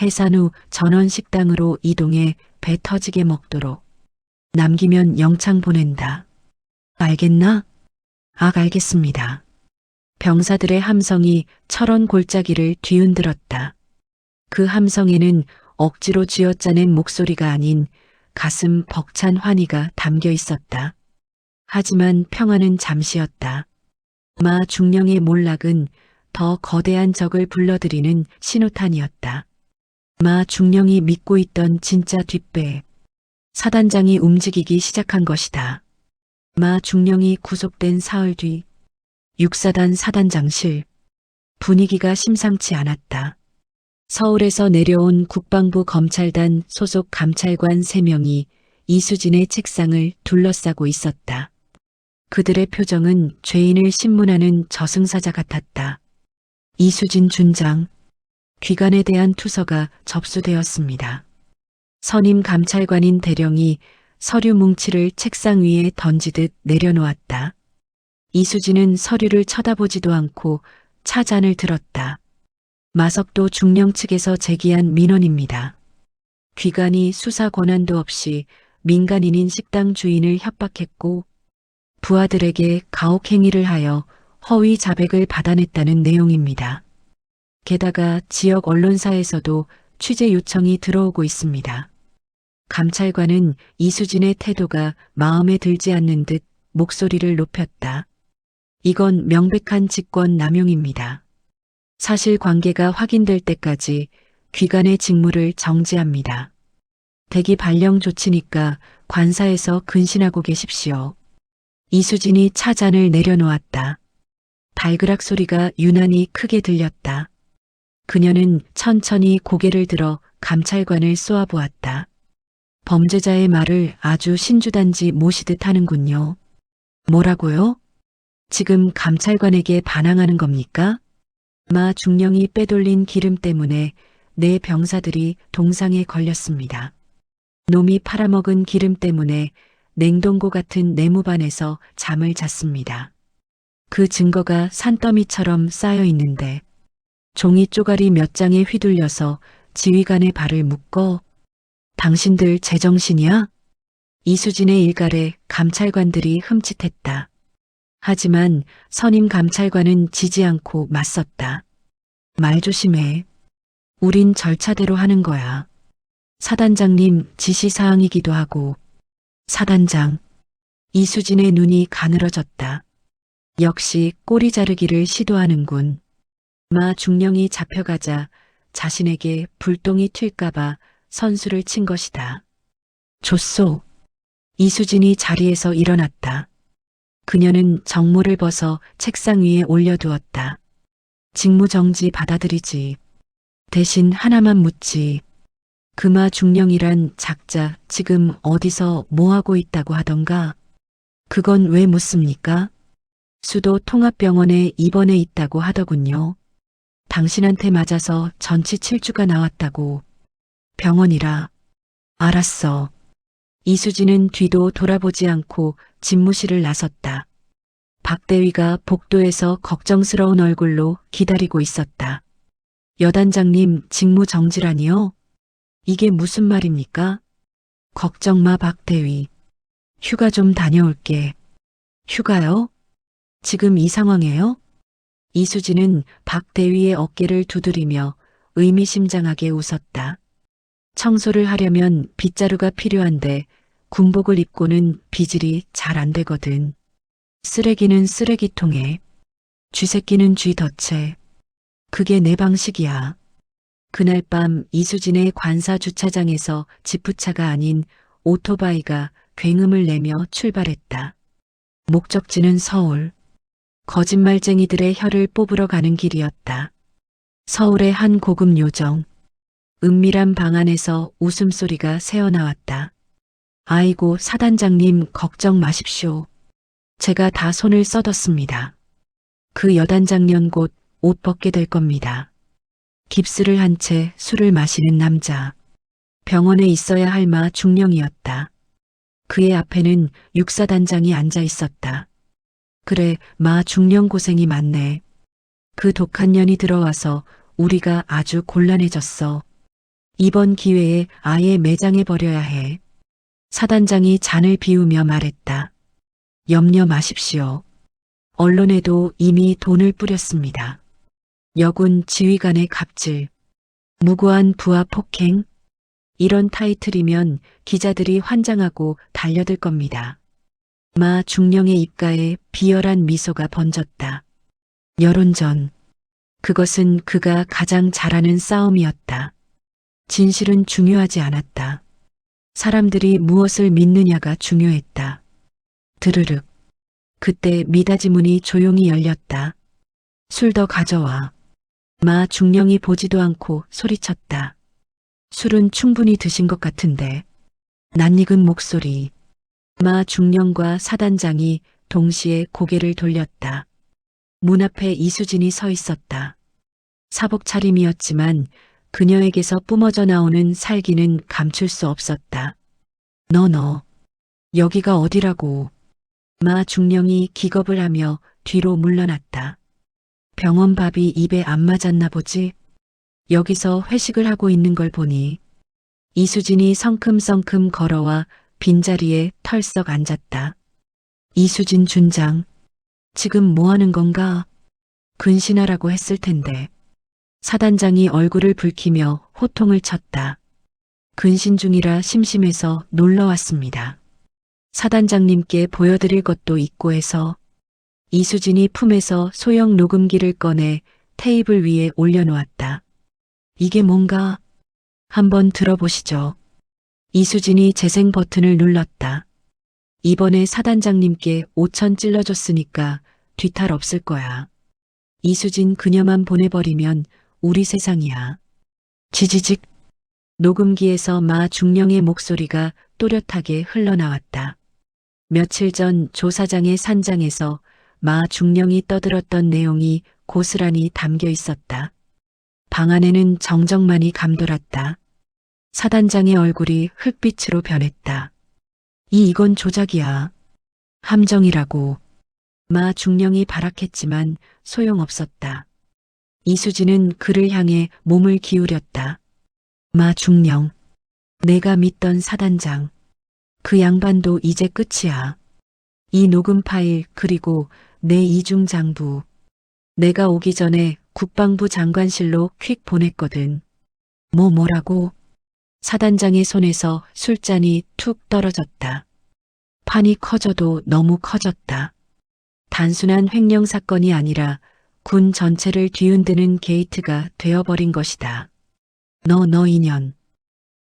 해산 후 전원 식당으로 이동해 배 터지게 먹도록. 남기면 영창 보낸다. 알겠나? 알겠습니다. 병사들의 함성이 철원 골짜기를 뒤흔들었다. 그 함성에는 억지로 쥐어짜낸 목소리가 아닌 가슴 벅찬 환희가 담겨 있었다. 하지만 평화는 잠시였다. 마 중령의 몰락은 더 거대한 적을 불러들이는 신호탄이었다. 마 중령이 믿고 있던 진짜 뒷배. 사단장이 움직이기 시작한 것이다. 마 중령이 구속된 사흘 뒤 6사단 사단장실. 분위기가 심상치 않았다. 서울에서 내려온 국방부 검찰단 소속 감찰관 3명이 이수진의 책상을 둘러싸고 있었다. 그들의 표정은 죄인을 신문하는 저승사자 같았다. 이수진 준장, 귀관에 대한 투서가 접수되었습니다. 선임 감찰관인 대령이 서류 뭉치를 책상 위에 던지듯 내려놓았다. 이수진은 서류를 쳐다보지도 않고 차잔을 들었다. 마석도 중령 측에서 제기한 민원입니다. 귀관이 수사 권한도 없이 민간인인 식당 주인을 협박했고 부하들에게 가혹행위를 하여 허위 자백을 받아냈다는 내용입니다. 게다가 지역 언론사에서도 취재 요청이 들어오고 있습니다. 감찰관은 이수진의 태도가 마음에 들지 않는 듯 목소리를 높였다. 이건 명백한 직권 남용입니다. 사실관계가 확인될 때까지 귀관의 직무를 정지합니다. 대기 발령 조치니까 관사에서 근신하고 계십시오. 이수진이 차잔을 내려놓았다. 발그락 소리가 유난히 크게 들렸다. 그녀는 천천히 고개를 들어 감찰관을 쏘아보았다. 범죄자의 말을 아주 신주단지 모시듯 하는군요. 뭐라고요? 지금 감찰관에게 반항하는 겁니까? 마 중령이 빼돌린 기름 때문에 내 병사들이 동상에 걸렸습니다. 놈이 팔아먹은 기름 때문에 냉동고 같은 내무반에서 잠을 잤습니다. 그 증거가 산더미처럼 쌓여 있는데 종이 쪼가리 몇 장에 휘둘려서 지휘관의 발을 묶어. 당신들 제정신이야? 이수진의 일갈에 감찰관들이 흠칫했다. 하지만 선임 감찰관은 지지 않고 맞섰다. 말 조심해. 우린 절차대로 하는 거야. 사단장님 지시사항이기도 하고. 사단장. 이수진의 눈이 가늘어졌다. 역시 꼬리 자르기를 시도하는군. 마 중령이 잡혀가자 자신에게 불똥이 튈까봐 선수를 친 것이다. 줬소. 이수진이 자리에서 일어났다. 그녀는 정모를 벗어 책상 위에 올려두었다. 직무정지 받아들이지. 대신 하나만 묻지. 금화 중령이란 작자 지금 어디서 뭐하고 있다고 하던가? 그건 왜 묻습니까? 수도 통합병원에 입원해 있다고 하더군요. 당신한테 맞아서 전치 7주가 나왔다고. 병원이라. 알았어. 이수진은 뒤도 돌아보지 않고 집무실을 나섰다. 박 대위가 복도에서 걱정스러운 얼굴로 기다리고 있었다. 여단장님 직무 정지라니요? 이게 무슨 말입니까? 걱정 마 박 대위. 휴가 좀 다녀올게. 휴가요? 지금 이 상황에요? 이수진은 박 대위의 어깨를 두드리며 의미심장하게 웃었다. 청소를 하려면 빗자루가 필요한데 군복을 입고는 비질이 잘 안 되거든. 쓰레기는 쓰레기통에. 쥐새끼는 쥐 덫에. 그게 내 방식이야. 그날 밤 이수진의 관사 주차장에서 지프차가 아닌 오토바이가 굉음을 내며 출발했다. 목적지는 서울. 거짓말쟁이들의 혀를 뽑으러 가는 길이었다. 서울의 한 고급 요정. 은밀한 방 안에서 웃음소리가 새어나왔다. 아이고, 사단장님, 걱정 마십시오. 제가 다 손을 써뒀습니다. 그 여단장년 곧 옷 벗게 될 겁니다. 깁스를 한 채 술을 마시는 남자. 병원에 있어야 할 마 중령이었다. 그의 앞에는 육사단장이 앉아 있었다. 그래, 마 중령 고생이 많네. 그 독한 년이 들어와서 우리가 아주 곤란해졌어. 이번 기회에 아예 매장해 버려야 해. 사단장이 잔을 비우며 말했다. 염려 마십시오. 언론에도 이미 돈을 뿌렸습니다. 여군 지휘관의 갑질, 무고한 부하 폭행, 이런 타이틀이면 기자들이 환장하고 달려들 겁니다. 마 중령의 입가에 비열한 미소가 번졌다. 여론전. 그것은 그가 가장 잘하는 싸움이었다. 진실은 중요하지 않았다. 사람들이 무엇을 믿느냐가 중요했다. 드르륵. 그때 미닫이 문이 조용히 열렸다. 술 더 가져와. 마 중령이 보지도 않고 소리쳤다. 술은 충분히 드신 것 같은데. 낯익은 목소리. 마 중령과 사단장이 동시에 고개를 돌렸다. 문 앞에 이수진이 서 있었다. 사복 차림이었지만 그녀에게서 뿜어져 나오는 살기는 감출 수 없었다. 너, 여기가 어디라고. 마 중령이 기겁을 하며 뒤로 물러났다. 병원 밥이 입에 안 맞았나 보지? 여기서 회식을 하고 있는 걸 보니. 이수진이 성큼성큼 걸어와 빈자리에 털썩 앉았다. 이수진 준장, 지금 뭐 하는 건가? 근신하라고 했을 텐데. 사단장이 얼굴을 붉히며 호통을 쳤다. 근신 중이라 심심해서 놀러 왔습니다. 사단장님께 보여드릴 것도 있고 해서. 이수진이 품에서 소형 녹음기를 꺼내 테이블 위에 올려놓았다. 이게 뭔가? 한번 들어보시죠. 이수진이 재생 버튼을 눌렀다. 이번에 사단장님께 5천 찔러줬으니까 뒤탈 없을 거야. 이수진 그녀만 보내버리면 우리 세상이야. 지지직. 녹음기에서 마 중령의 목소리가 또렷하게 흘러나왔다. 며칠 전 조사장의 산장에서 마 중령이 떠들었던 내용이 고스란히 담겨 있었다. 방 안에는 정적만이 감돌았다. 사단장의 얼굴이 흙빛으로 변했다. 이건 조작이야. 함정이라고. 마 중령이 발악했지만 소용없었다. 이수진은 그를 향해 몸을 기울였다. 마 중령. 내가 믿던 사단장. 그 양반도 이제 끝이야. 이 녹음 파일 그리고 내 이중 장부. 내가 오기 전에 국방부 장관실로 퀵 보냈거든. 뭐라고? 사단장의 손에서 술잔이 툭 떨어졌다. 판이 커져도 너무 커졌다. 단순한 횡령 사건이 아니라 군 전체를 뒤흔드는 게이트가 되어버린 것이다. 너 인연.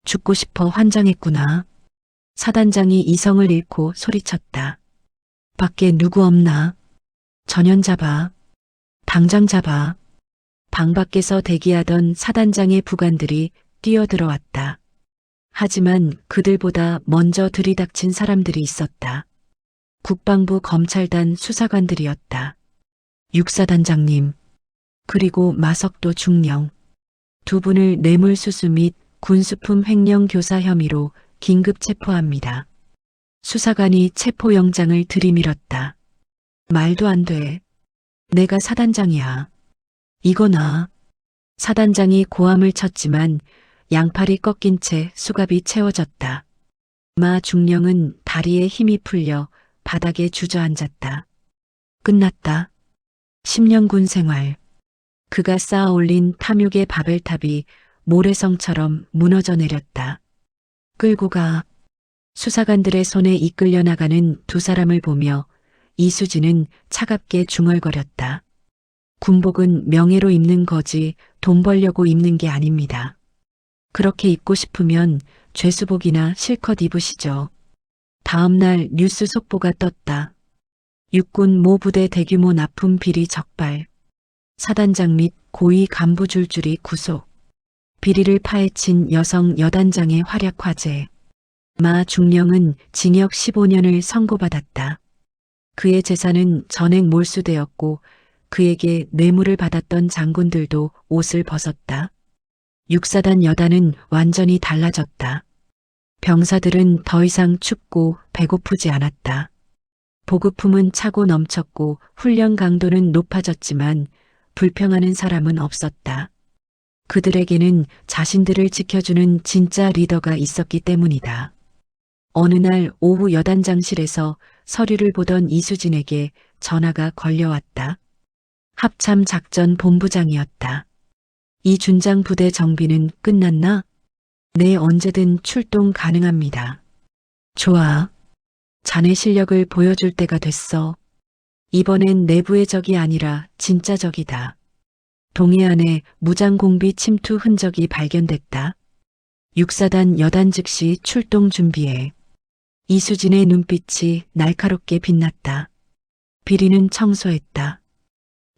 죽고 싶어 환장했구나. 사단장이 이성을 잃고 소리쳤다. 밖에 누구 없나? 전연 잡아. 당장 잡아. 방 밖에서 대기하던 사단장의 부관들이 뛰어들어왔다. 하지만 그들보다 먼저 들이닥친 사람들이 있었다. 국방부 검찰단 수사관들이었다. 육사단장님, 그리고 마석도 중령. 두 분을 뇌물수수 및 군수품 횡령 교사 혐의로 긴급 체포합니다. 수사관이 체포영장을 들이밀었다. 말도 안 돼. 내가 사단장이야. 이거나. 사단장이 고함을 쳤지만 양팔이 꺾인 채 수갑이 채워졌다. 마 중령은 다리에 힘이 풀려 바닥에 주저앉았다. 끝났다. 10년 군 생활. 그가 쌓아 올린 탐욕의 바벨탑이 모래성처럼 무너져 내렸다. 끌고 가. 수사관들의 손에 이끌려 나가는 두 사람을 보며 이수진은 차갑게 중얼거렸다. 군복은 명예로 입는 거지 돈 벌려고 입는 게 아닙니다. 그렇게 입고 싶으면 죄수복이나 실컷 입으시죠. 다음 날 뉴스 속보가 떴다. 육군 모 부대 대규모 납품 비리 적발. 사단장 및 고위 간부 줄줄이 구속. 비리를 파헤친 여성 여단장의 활약 화제. 마 중령은 징역 15년을 선고받았다. 그의 재산은 전액 몰수되었고 그에게 뇌물을 받았던 장군들도 옷을 벗었다. 육사단 여단은 완전히 달라졌다. 병사들은 더 이상 춥고 배고프지 않았다. 보급품은 차고 넘쳤고 훈련 강도는 높아졌지만 불평하는 사람은 없었다. 그들에게는 자신들을 지켜주는 진짜 리더가 있었기 때문이다. 어느 날 오후 여단장실에서 서류를 보던 이수진에게 전화가 걸려왔다. 합참 작전 본부장이었다. 이 준장 부대 정비는 끝났나? 네, 언제든 출동 가능합니다. 좋아. 자네 실력을 보여줄 때가 됐어. 이번엔 내부의 적이 아니라 진짜 적이다. 동해안에 무장공비 침투 흔적이 발견됐다. 육사단 여단 즉시 출동 준비해. 이수진의 눈빛이 날카롭게 빛났다. 비리는 청소했다.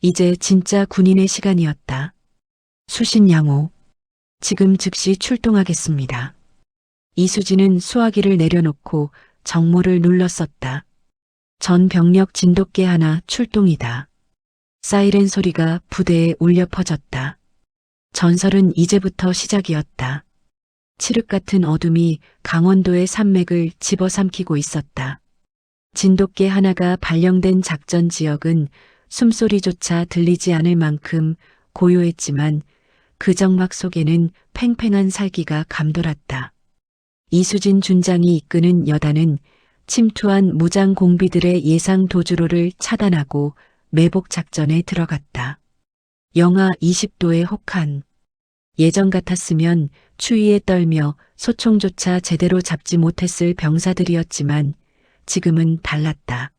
이제 진짜 군인의 시간이었다. 수신양호. 지금 즉시 출동하겠습니다. 이수진은 수화기를 내려놓고 정모를 눌렀었다. 전 병력 진돗개 하나 출동이다. 사이렌 소리가 부대에 울려 퍼졌다. 전설은 이제부터 시작이었다. 칠흑 같은 어둠이 강원도의 산맥을 집어삼키고 있었다. 진돗개 하나가 발령된 작전 지역은 숨소리조차 들리지 않을 만큼 고요했지만 그 정막 속에는 팽팽한 살기가 감돌았다. 이수진 준장이 이끄는 여단은 침투한 무장 공비들의 예상 도주로를 차단하고 매복 작전에 들어갔다. 영하 20도의 혹한. 예전 같았으면 추위에 떨며 소총조차 제대로 잡지 못했을 병사들이었지만 지금은 달랐다.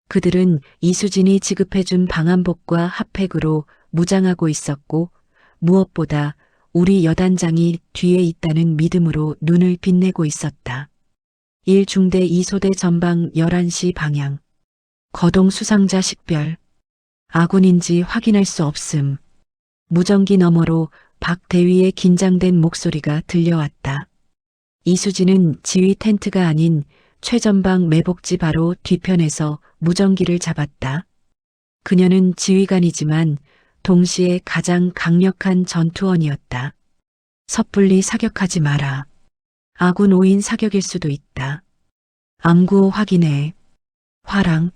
그들은 이수진이 지급해준 방한복과 핫팩으로 무장하고 있었고 무엇보다 우리 여단장이 뒤에 있다는 믿음으로 눈을 빛내고 있었다. 1중대 2소대 전방 11시 방향. 거동 수상자 식별. 아군인지 확인할 수 없음. 무전기 너머로 박 대위의 긴장된 목소리가 들려왔다. 이수진은 지휘 텐트가 아닌 최전방 매복지 바로 뒤편에서 무전기를 잡았다. 그녀는 지휘관이지만 동시에 가장 강력한 전투원이었다. 섣불리 사격하지 마라. 아군 5인 사격일 수도 있다. 암구 확인해. 화랑.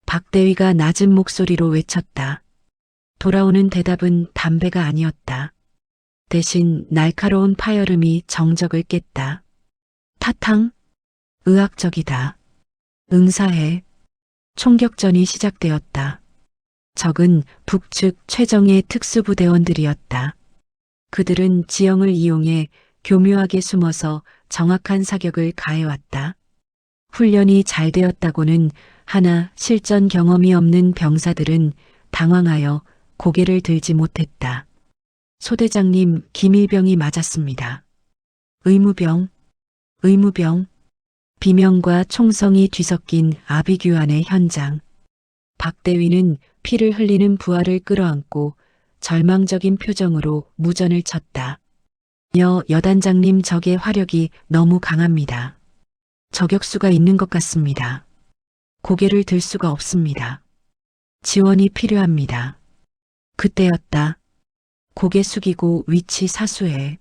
박대위가 낮은 목소리로 외쳤다. 돌아오는 대답은 담배가 아니었다. 대신 날카로운 파열음이 정적을 깼다. 타탕? 의학적이다. 응사해. 총격전이 시작되었다. 적은 북측 최정예 특수부대원들이었다. 그들은 지형을 이용해 교묘하게 숨어서 정확한 사격을 가해왔다. 훈련이 잘 되었다고는 하나 실전 경험이 없는 병사들은 당황하여 고개를 들지 못했다. 소대장님, 기밀병이 맞았습니다. 의무병. 비명과 총성이 뒤섞인 아비규환의 현장. 박대위는 피를 흘리는 부하를 끌어안고 절망적인 표정으로 무전을 쳤다. 여단장님, 적의 화력이 너무 강합니다. 저격수가 있는 것 같습니다. 고개를 들 수가 없습니다. 지원이 필요합니다. 그때였다. 고개 숙이고 위치 사수해.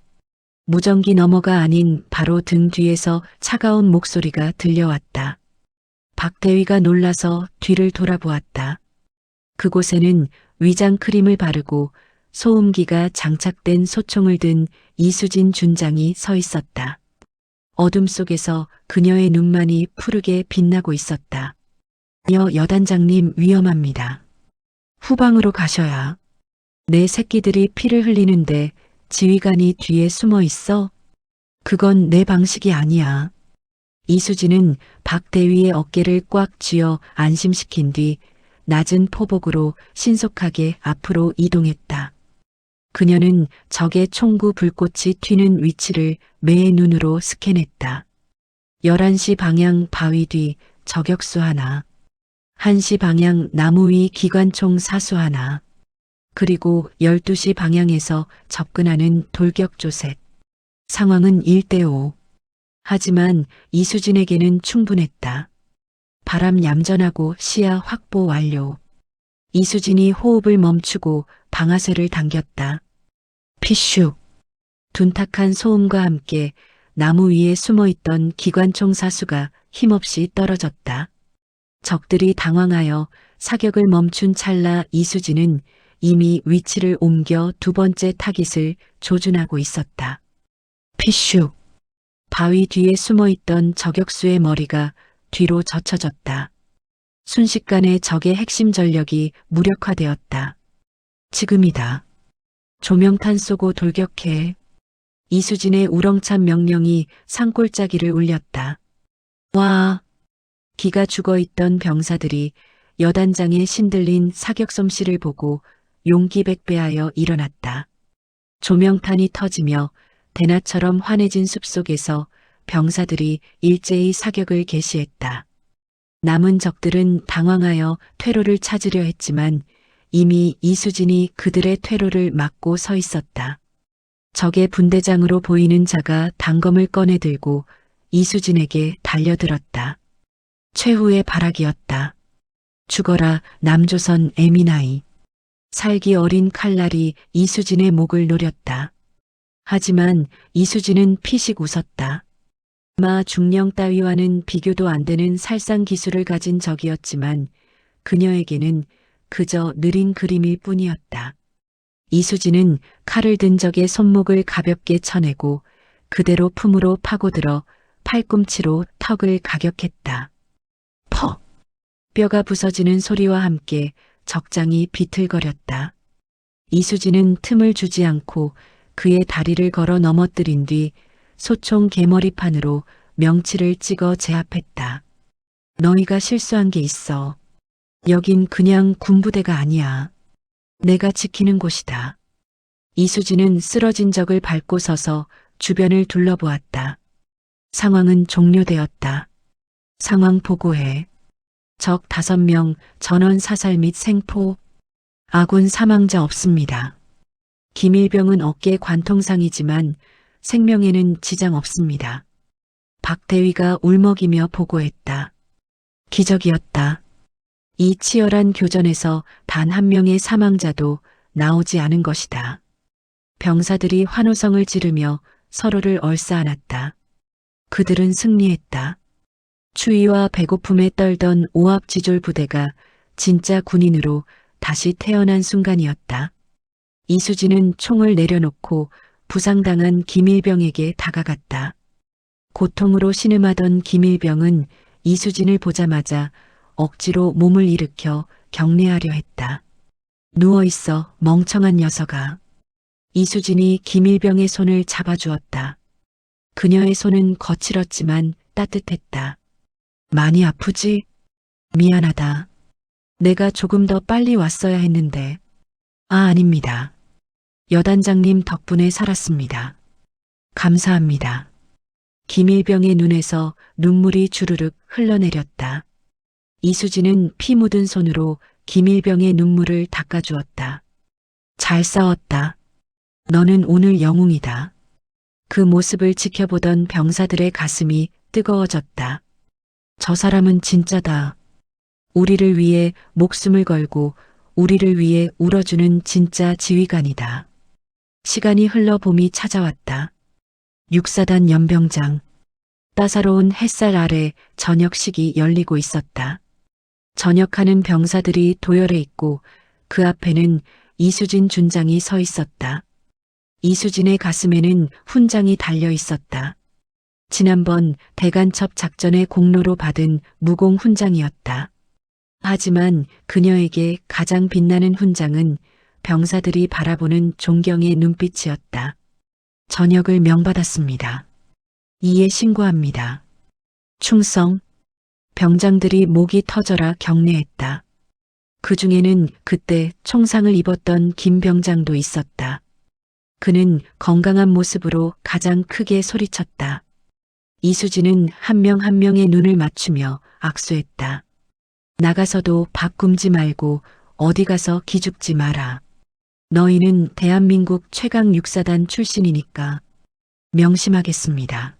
무전기 너머가 아닌 바로 등 뒤에서 차가운 목소리가 들려왔다. 박대위가 놀라서 뒤를 돌아보았다. 그곳에는 위장 크림을 바르고 소음기가 장착된 소총을 든 이수진 준장이 서 있었다. 어둠 속에서 그녀의 눈만이 푸르게 빛나고 있었다. 여단장님, 위험합니다. 후방으로 가셔야. 내 새끼들이 피를 흘리는데 지휘관이 뒤에 숨어 있어? 그건 내 방식이 아니야. 이수진은 박 대위의 어깨를 꽉 쥐어 안심시킨 뒤 낮은 포복으로 신속하게 앞으로 이동했다. 그녀는 적의 총구 불꽃이 튀는 위치를 매의 눈으로 스캔했다. 11시 방향 바위 뒤 저격수 하나, 1시 방향 나무 위 기관총 사수 하나, 그리고 12시 방향에서 접근하는 돌격조 셋. 상황은 1대5. 하지만 이수진에게는 충분했다. 바람 얌전하고 시야 확보 완료. 이수진이 호흡을 멈추고 방아쇠를 당겼다. 피슉. 둔탁한 소음과 함께 나무 위에 숨어있던 기관총 사수가 힘없이 떨어졌다. 적들이 당황하여 사격을 멈춘 찰나 이수진은 이미 위치를 옮겨 두 번째 타깃을 조준하고 있었다. 피슉. 바위 뒤에 숨어있던 저격수의 머리가 뒤로 젖혀졌다. 순식간에 적의 핵심 전력이 무력화되었다. 지금이다. 조명탄 쏘고 돌격해. 이수진의 우렁찬 명령이 산골짜기를 울렸다. 와! 기가 죽어있던 병사들이 여단장의 신들린 사격 솜씨를 보고 용기백배하여 일어났다. 조명탄이 터지며 대나처럼 환해진 숲속에서 병사들이 일제히 사격을 개시했다. 남은 적들은 당황하여 퇴로를 찾으려 했지만 이미 이수진이 그들의 퇴로를 막고 서 있었다. 적의 분대장으로 보이는 자가 단검을 꺼내 들고 이수진에게 달려들었다. 최후의 발악이었다. 죽어라 남조선 에미나이. 살기 어린 칼날이 이수진의 목을 노렸다. 하지만 이수진은 피식 웃었다. 마 중령 따위와는 비교도 안 되는 살상 기술을 가진 적이었지만 그녀에게는 그저 느린 그림일 뿐이었다. 이수진은 칼을 든 적의 손목을 가볍게 쳐내고 그대로 품으로 파고들어 팔꿈치로 턱을 가격했다. 퍽! 뼈가 부서지는 소리와 함께 적장이 비틀거렸다. 이수진은 틈을 주지 않고 그의 다리를 걸어 넘어뜨린 뒤 소총 개머리판으로 명치를 찍어 제압했다. 너희가 실수한 게 있어. 여긴 그냥 군부대가 아니야. 내가 지키는 곳이다. 이수진은 쓰러진 적을 밟고 서서 주변을 둘러보았다. 상황은 종료되었다. 상황 보고해. 적 5명 전원 사살 및 생포. 아군 사망자 없습니다. 김일병은 어깨 관통상이지만 생명에는 지장 없습니다. 박 대위가 울먹이며 보고했다. 기적이었다. 이 치열한 교전에서 단 한 명의 사망자도 나오지 않은 것이다. 병사들이 환호성을 지르며 서로를 얼싸안았다. 그들은 승리했다. 추위와 배고픔에 떨던 오합지졸 부대가 진짜 군인으로 다시 태어난 순간이었다. 이수진은 총을 내려놓고 부상당한 김일병에게 다가갔다. 고통으로 신음하던 김일병은 이수진을 보자마자 억지로 몸을 일으켜 경례하려 했다. 누워있어 멍청한 녀석아. 이수진이 김일병의 손을 잡아주었다. 그녀의 손은 거칠었지만 따뜻했다. 많이 아프지? 미안하다. 내가 조금 더 빨리 왔어야 했는데. 아닙니다. 여단장님 덕분에 살았습니다. 감사합니다. 김일병의 눈에서 눈물이 주르륵 흘러내렸다. 이수진은 피 묻은 손으로 김일병의 눈물을 닦아주었다. 잘 싸웠다. 너는 오늘 영웅이다. 그 모습을 지켜보던 병사들의 가슴이 뜨거워졌다. 저 사람은 진짜다. 우리를 위해 목숨을 걸고 우리를 위해 울어주는 진짜 지휘관이다. 시간이 흘러 봄이 찾아왔다. 육사단 연병장. 따사로운 햇살 아래 저녁식이 열리고 있었다. 전역하는 병사들이 도열해 있고 그 앞에는 이수진 준장이 서 있었다. 이수진의 가슴에는 훈장이 달려 있었다. 지난번 대간첩 작전의 공로로 받은 무공 훈장이었다. 하지만 그녀에게 가장 빛나는 훈장은 병사들이 바라보는 존경의 눈빛이었다. 전역을 명받았습니다. 이에 신고합니다. 충성. 병장들이 목이 터져라 경례했다. 그 중에는 그때 총상을 입었던 김 병장도 있었다. 그는 건강한 모습으로 가장 크게 소리쳤다. 이수진은 한 명 한 명의 눈을 맞추며 악수했다. 나가서도 밥 굶지 말고 어디 가서 기죽지 마라. 너희는 대한민국 최강 육사단 출신이니까 명심하겠습니다.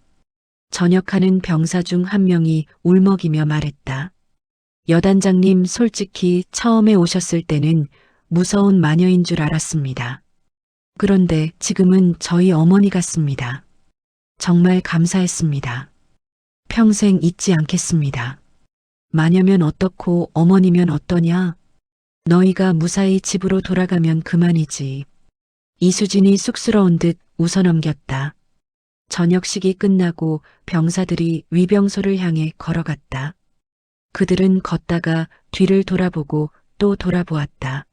전역하는 병사 중 한 명이 울먹이며 말했다. 여단장님, 솔직히 처음에 오셨을 때는 무서운 마녀인 줄 알았습니다. 그런데 지금은 저희 어머니 같습니다. 정말 감사했습니다. 평생 잊지 않겠습니다. 마녀면 어떻고 어머니면 어떠냐? 너희가 무사히 집으로 돌아가면 그만이지. 이수진이 쑥스러운 듯 웃어넘겼다. 저녁식이 끝나고 병사들이 위병소를 향해 걸어갔다. 그들은 걷다가 뒤를 돌아보고 또 돌아보았다.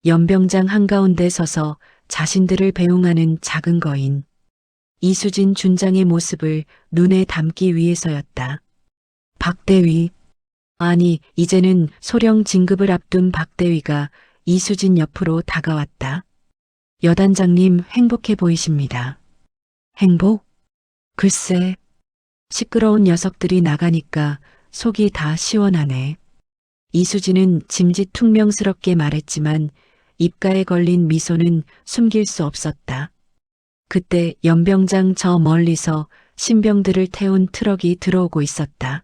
연병장 한가운데 서서 자신들을 배웅하는 작은 거인. 이수진 준장의 모습을 눈에 담기 위해서였다. 박대위. 아니, 이제는 소령 진급을 앞둔 박대위가 이수진 옆으로 다가왔다. 여단장님, 행복해 보이십니다. 행복? 글쎄, 시끄러운 녀석들이 나가니까 속이 다 시원하네. 이수진은 짐짓퉁명스럽게 말했지만 입가에 걸린 미소는 숨길 수 없었다. 그때 연병장 저 멀리서 신병들을 태운 트럭이 들어오고 있었다.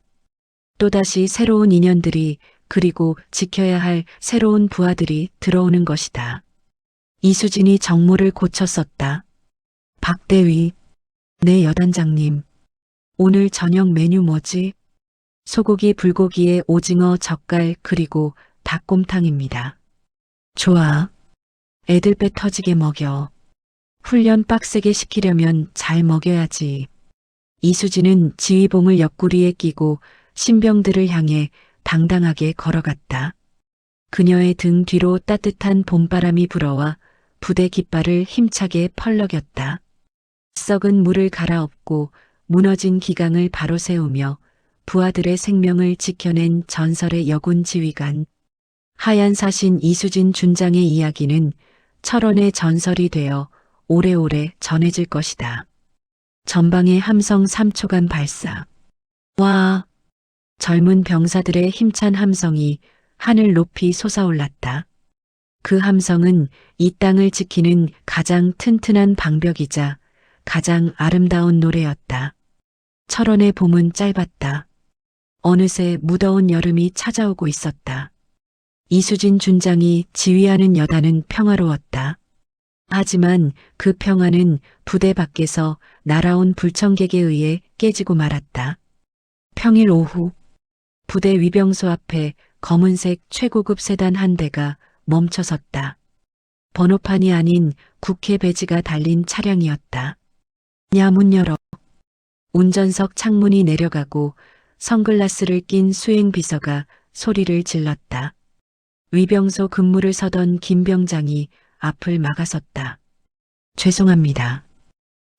또다시 새로운 인연들이, 그리고 지켜야 할 새로운 부하들이 들어오는 것이다. 이수진이 정모를 고쳤었다. 박대위. 네, 여단장님. 오늘 저녁 메뉴 뭐지? 소고기, 불고기에 오징어, 젓갈, 그리고 닭곰탕입니다. 좋아. 애들 배 터지게 먹여. 훈련 빡세게 시키려면 잘 먹여야지. 이수진은 지휘봉을 옆구리에 끼고 신병들을 향해 당당하게 걸어갔다. 그녀의 등 뒤로 따뜻한 봄바람이 불어와 부대 깃발을 힘차게 펄럭였다. 썩은 물을 갈아엎고 무너진 기강을 바로 세우며 부하들의 생명을 지켜낸 전설의 여군 지휘관. 하얀 사신 이수진 준장의 이야기는 철원의 전설이 되어 오래오래 전해질 것이다. 전방의 함성 3초간 발사. 와! 젊은 병사들의 힘찬 함성이 하늘 높이 솟아올랐다. 그 함성은 이 땅을 지키는 가장 튼튼한 방벽이자 가장 아름다운 노래였다. 철원의 봄은 짧았다. 어느새 무더운 여름이 찾아오고 있었다. 이수진 준장이 지휘하는 여단은 평화로웠다. 하지만 그 평화는 부대 밖에서 날아온 불청객에 의해 깨지고 말았다. 평일 오후, 부대 위병소 앞에 검은색 최고급 세단 한 대가 멈춰섰다. 번호판이 아닌 국회 배지가 달린 차량이었다. 야, 문 열어. 운전석 창문이 내려가고 선글라스를 낀 수행비서가 소리를 질렀다. 위병소 근무를 서던 김 병장이 앞을 막아섰다. 죄송합니다.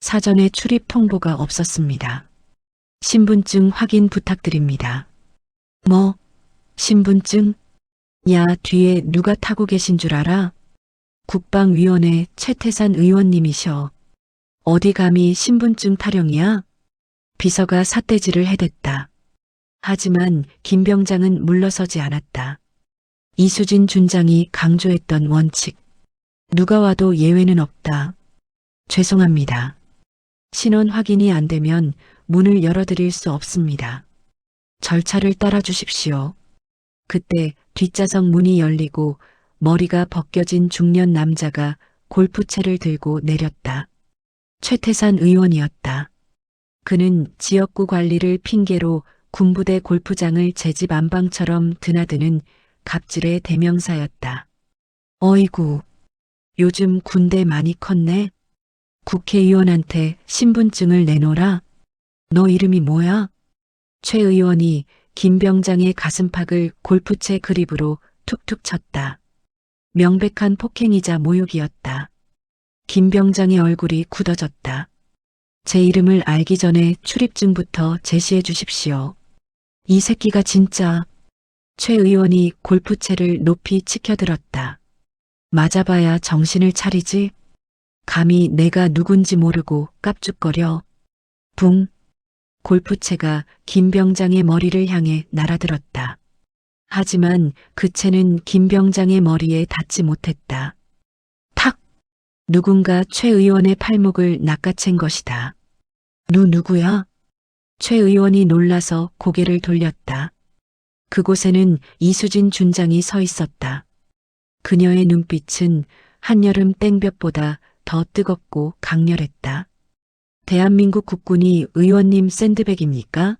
사전에 출입 통보가 없었습니다. 신분증 확인 부탁드립니다. 뭐? 신분증? 야, 뒤에 누가 타고 계신 줄 알아? 국방위원회 최태산 의원님이셔. 어디 감히 신분증 타령이야? 비서가 삿대질을 해댔다. 하지만 김 병장은 물러서지 않았다. 이수진 준장이 강조했던 원칙. 누가 와도 예외는 없다. 죄송합니다. 신원 확인이 안 되면 문을 열어드릴 수 없습니다. 절차를 따라 주십시오. 그때 뒷좌석 문이 열리고 머리가 벗겨진 중년 남자가 골프채를 들고 내렸다. 최태산 의원이었다. 그는 지역구 관리를 핑계로 군부대 골프장을 제 집 안방처럼 드나드는 갑질의 대명사였다. 어이구, 요즘 군대 많이 컸네. 국회의원한테 신분증을 내놓으라. 너 이름이 뭐야? 최 의원이 김 병장의 가슴팍을 골프채 그립으로 툭툭 쳤다. 명백한 폭행이자 모욕이었다. 김 병장의 얼굴이 굳어졌다. 제 이름을 알기 전에 출입증부터 제시해 주십시오. 이 새끼가 진짜 최 의원이 골프채를 높이 치켜들었다. 맞아봐야 정신을 차리지? 감히 내가 누군지 모르고 깝죽거려. 붕. 골프채가 김 병장의 머리를 향해 날아들었다. 하지만 그 채는 김 병장의 머리에 닿지 못했다. 탁! 누군가 최 의원의 팔목을 낚아챈 것이다. 누구야? 최 의원이 놀라서 고개를 돌렸다. 그곳에는 이수진 준장이 서 있었다. 그녀의 눈빛은 한여름 땡볕보다 더 뜨겁고 강렬했다. 대한민국 국군이 의원님 샌드백입니까?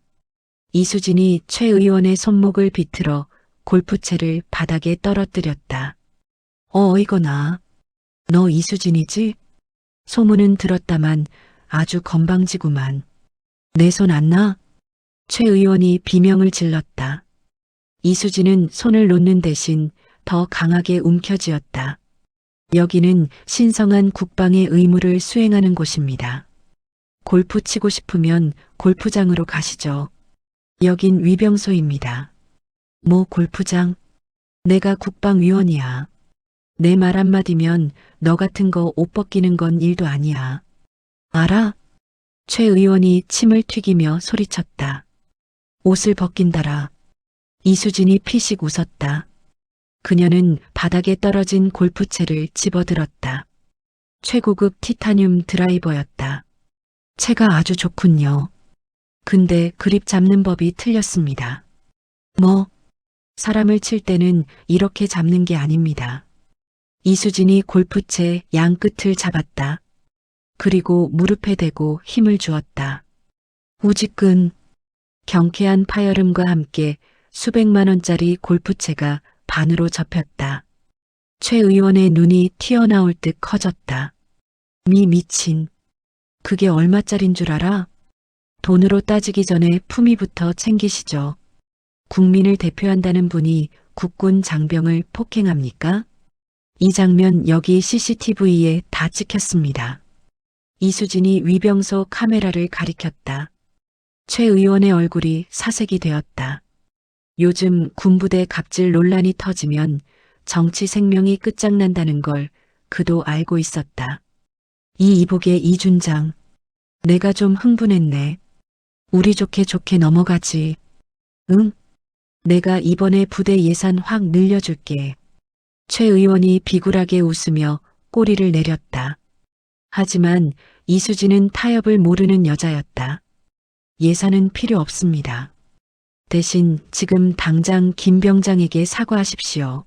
이수진이 최 의원의 손목을 비틀어 골프채를 바닥에 떨어뜨렸다. 어이거나. 너 이수진이지? 소문은 들었다만 아주 건방지구만. 내 손 안 나? 최 의원이 비명을 질렀다. 이수진은 손을 놓는 대신 더 강하게 움켜쥐었다. 여기는 신성한 국방의 의무를 수행하는 곳입니다. 골프 치고 싶으면 골프장으로 가시죠. 여긴 위병소입니다. 뭐 골프장? 내가 국방위원이야. 내 말 한마디면 너 같은 거 옷 벗기는 건 일도 아니야. 알아? 최 의원이 침을 튀기며 소리쳤다. 옷을 벗긴다라. 이수진이 피식 웃었다. 그녀는 바닥에 떨어진 골프채를 집어들었다. 최고급 티타늄 드라이버였다. 채가 아주 좋군요. 근데 그립 잡는 법이 틀렸습니다. 뭐? 사람을 칠 때는 이렇게 잡는 게 아닙니다. 이수진이 골프채 양 끝을 잡았다. 그리고 무릎에 대고 힘을 주었다. 우지끈. 경쾌한 파열음과 함께 수백만 원짜리 골프채가 반으로 접혔다. 최 의원의 눈이 튀어나올 듯 커졌다. 미친. 그게 얼마짜린 줄 알아? 돈으로 따지기 전에 품위부터 챙기시죠. 국민을 대표한다는 분이 국군 장병을 폭행합니까? 이 장면 여기 CCTV에 다 찍혔습니다. 이수진이 위병소 카메라를 가리켰다. 최 의원의 얼굴이 사색이 되었다. 요즘 군부대 갑질 논란이 터지면 정치 생명이 끝장난다는 걸 그도 알고 있었다. 이 이복의 이준장. 내가 좀 흥분했네. 우리 좋게 넘어가지. 응? 내가 이번에 부대 예산 확 늘려줄게. 최 의원이 비굴하게 웃으며 꼬리를 내렸다. 하지만 이수진은 타협을 모르는 여자였다. 예산은 필요 없습니다. 대신 지금 당장 김 병장에게 사과하십시오.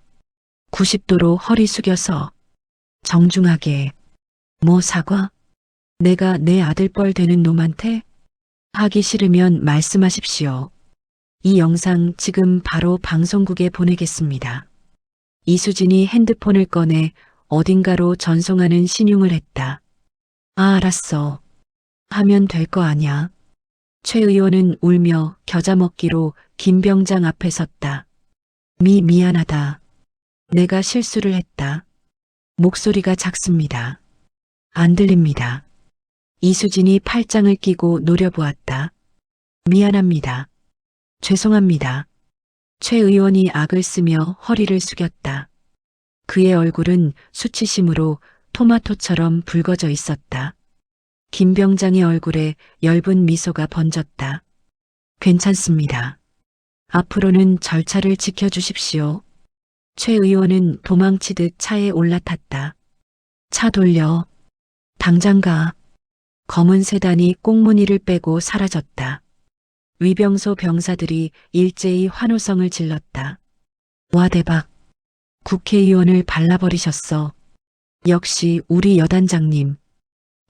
90도로 허리 숙여서 정중하게. 뭐 사과? 내가 내 아들뻘 되는 놈한테? 하기 싫으면 말씀하십시오. 이 영상 지금 바로 방송국에 보내겠습니다. 이수진이 핸드폰을 꺼내 어딘가로 전송하는 신용을 했다. 알았어. 하면 될 거 아냐. 최 의원은 울며 겨자 먹기로 김 병장 앞에 섰다. 미안하다. 내가 실수를 했다. 목소리가 작습니다. 안 들립니다. 이수진이 팔짱을 끼고 노려보았다. 미안합니다. 죄송합니다. 최 의원이 악을 쓰며 허리를 숙였다. 그의 얼굴은 수치심으로 토마토처럼 붉어져 있었다. 김 병장의 얼굴에 엷은 미소가 번졌다. 괜찮습니다. 앞으로는 절차를 지켜주십시오. 최 의원은 도망치듯 차에 올라탔다. 차 돌려. 당장 가. 검은 세단이 꽁무니를 빼고 사라졌다. 위병소 병사들이 일제히 환호성을 질렀다. 와 대박. 국회의원을 발라버리셨어. 역시 우리 여단장님.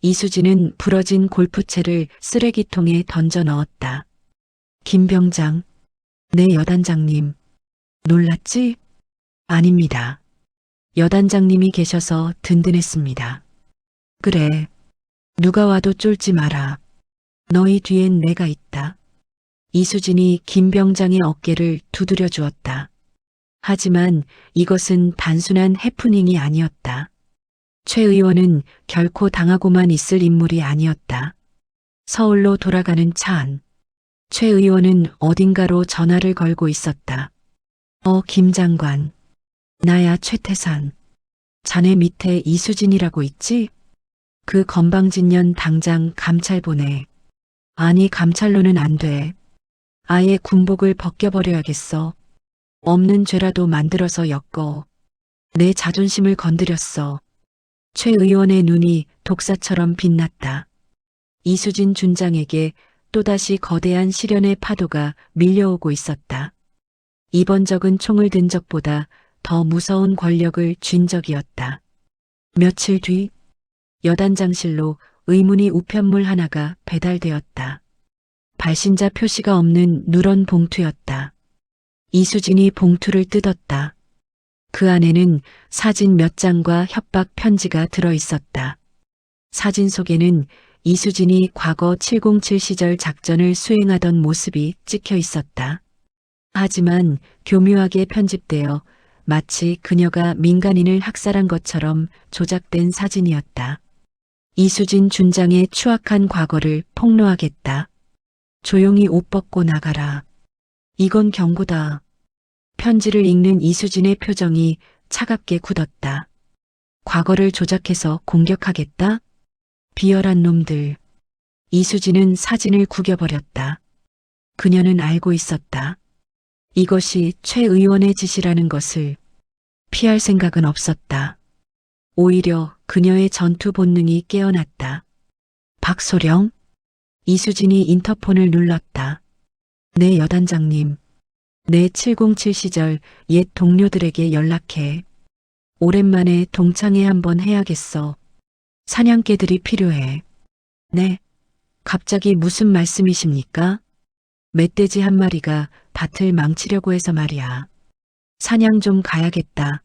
이수진은 부러진 골프채를 쓰레기통에 던져 넣었다. 김 병장. 네 여단장님. 놀랐지? 아닙니다. 여단장님이 계셔서 든든했습니다. 그래. 누가 와도 쫄지 마라. 너희 뒤엔 내가 있다. 이수진이 김 병장의 어깨를 두드려 주었다. 하지만 이것은 단순한 해프닝이 아니었다. 최 의원은 결코 당하고만 있을 인물이 아니었다. 서울로 돌아가는 차 안. 최 의원은 어딘가로 전화를 걸고 있었다. 김 장관. 나야 최태산. 자네 밑에 이수진이라고 있지? 그 건방진 년 당장 감찰 보내. 아니 감찰로는 안 돼. 아예 군복을 벗겨버려야겠어. 없는 죄라도 만들어서 엮어. 내 자존심을 건드렸어. 최 의원의 눈이 독사처럼 빛났다. 이수진 준장에게 또다시 거대한 시련의 파도가 밀려오고 있었다. 이번 적은 총을 든 적보다 더 무서운 권력을 쥔 적이었다. 며칠 뒤 여단장실로 의문의 우편물 하나가 배달되었다. 발신자 표시가 없는 누런 봉투였다. 이수진이 봉투를 뜯었다. 그 안에는 사진 몇 장과 협박 편지가 들어 있었다. 사진 속에는 이수진이 과거 707 시절 작전을 수행하던 모습이 찍혀 있었다. 하지만 교묘하게 편집되어 마치 그녀가 민간인을 학살한 것처럼 조작된 사진이었다. 이수진 준장의 추악한 과거를 폭로하겠다. 조용히 옷 벗고 나가라. 이건 경고다. 편지를 읽는 이수진의 표정이 차갑게 굳었다. 과거를 조작해서 공격하겠다? 비열한 놈들. 이수진은 사진을 구겨버렸다. 그녀는 알고 있었다. 이것이 최 의원의 짓이라는 것을. 피할 생각은 없었다. 오히려 그녀의 전투 본능이 깨어났다. 박소령? 이수진이 인터폰을 눌렀다. 네 여단장님. 내 707 시절 옛 동료들에게 연락해. 오랜만에 동창회 한번 해야겠어. 사냥개들이 필요해. 네. 갑자기 무슨 말씀이십니까? 멧돼지 한 마리가 밭을 망치려고 해서 말이야. 사냥 좀 가야겠다.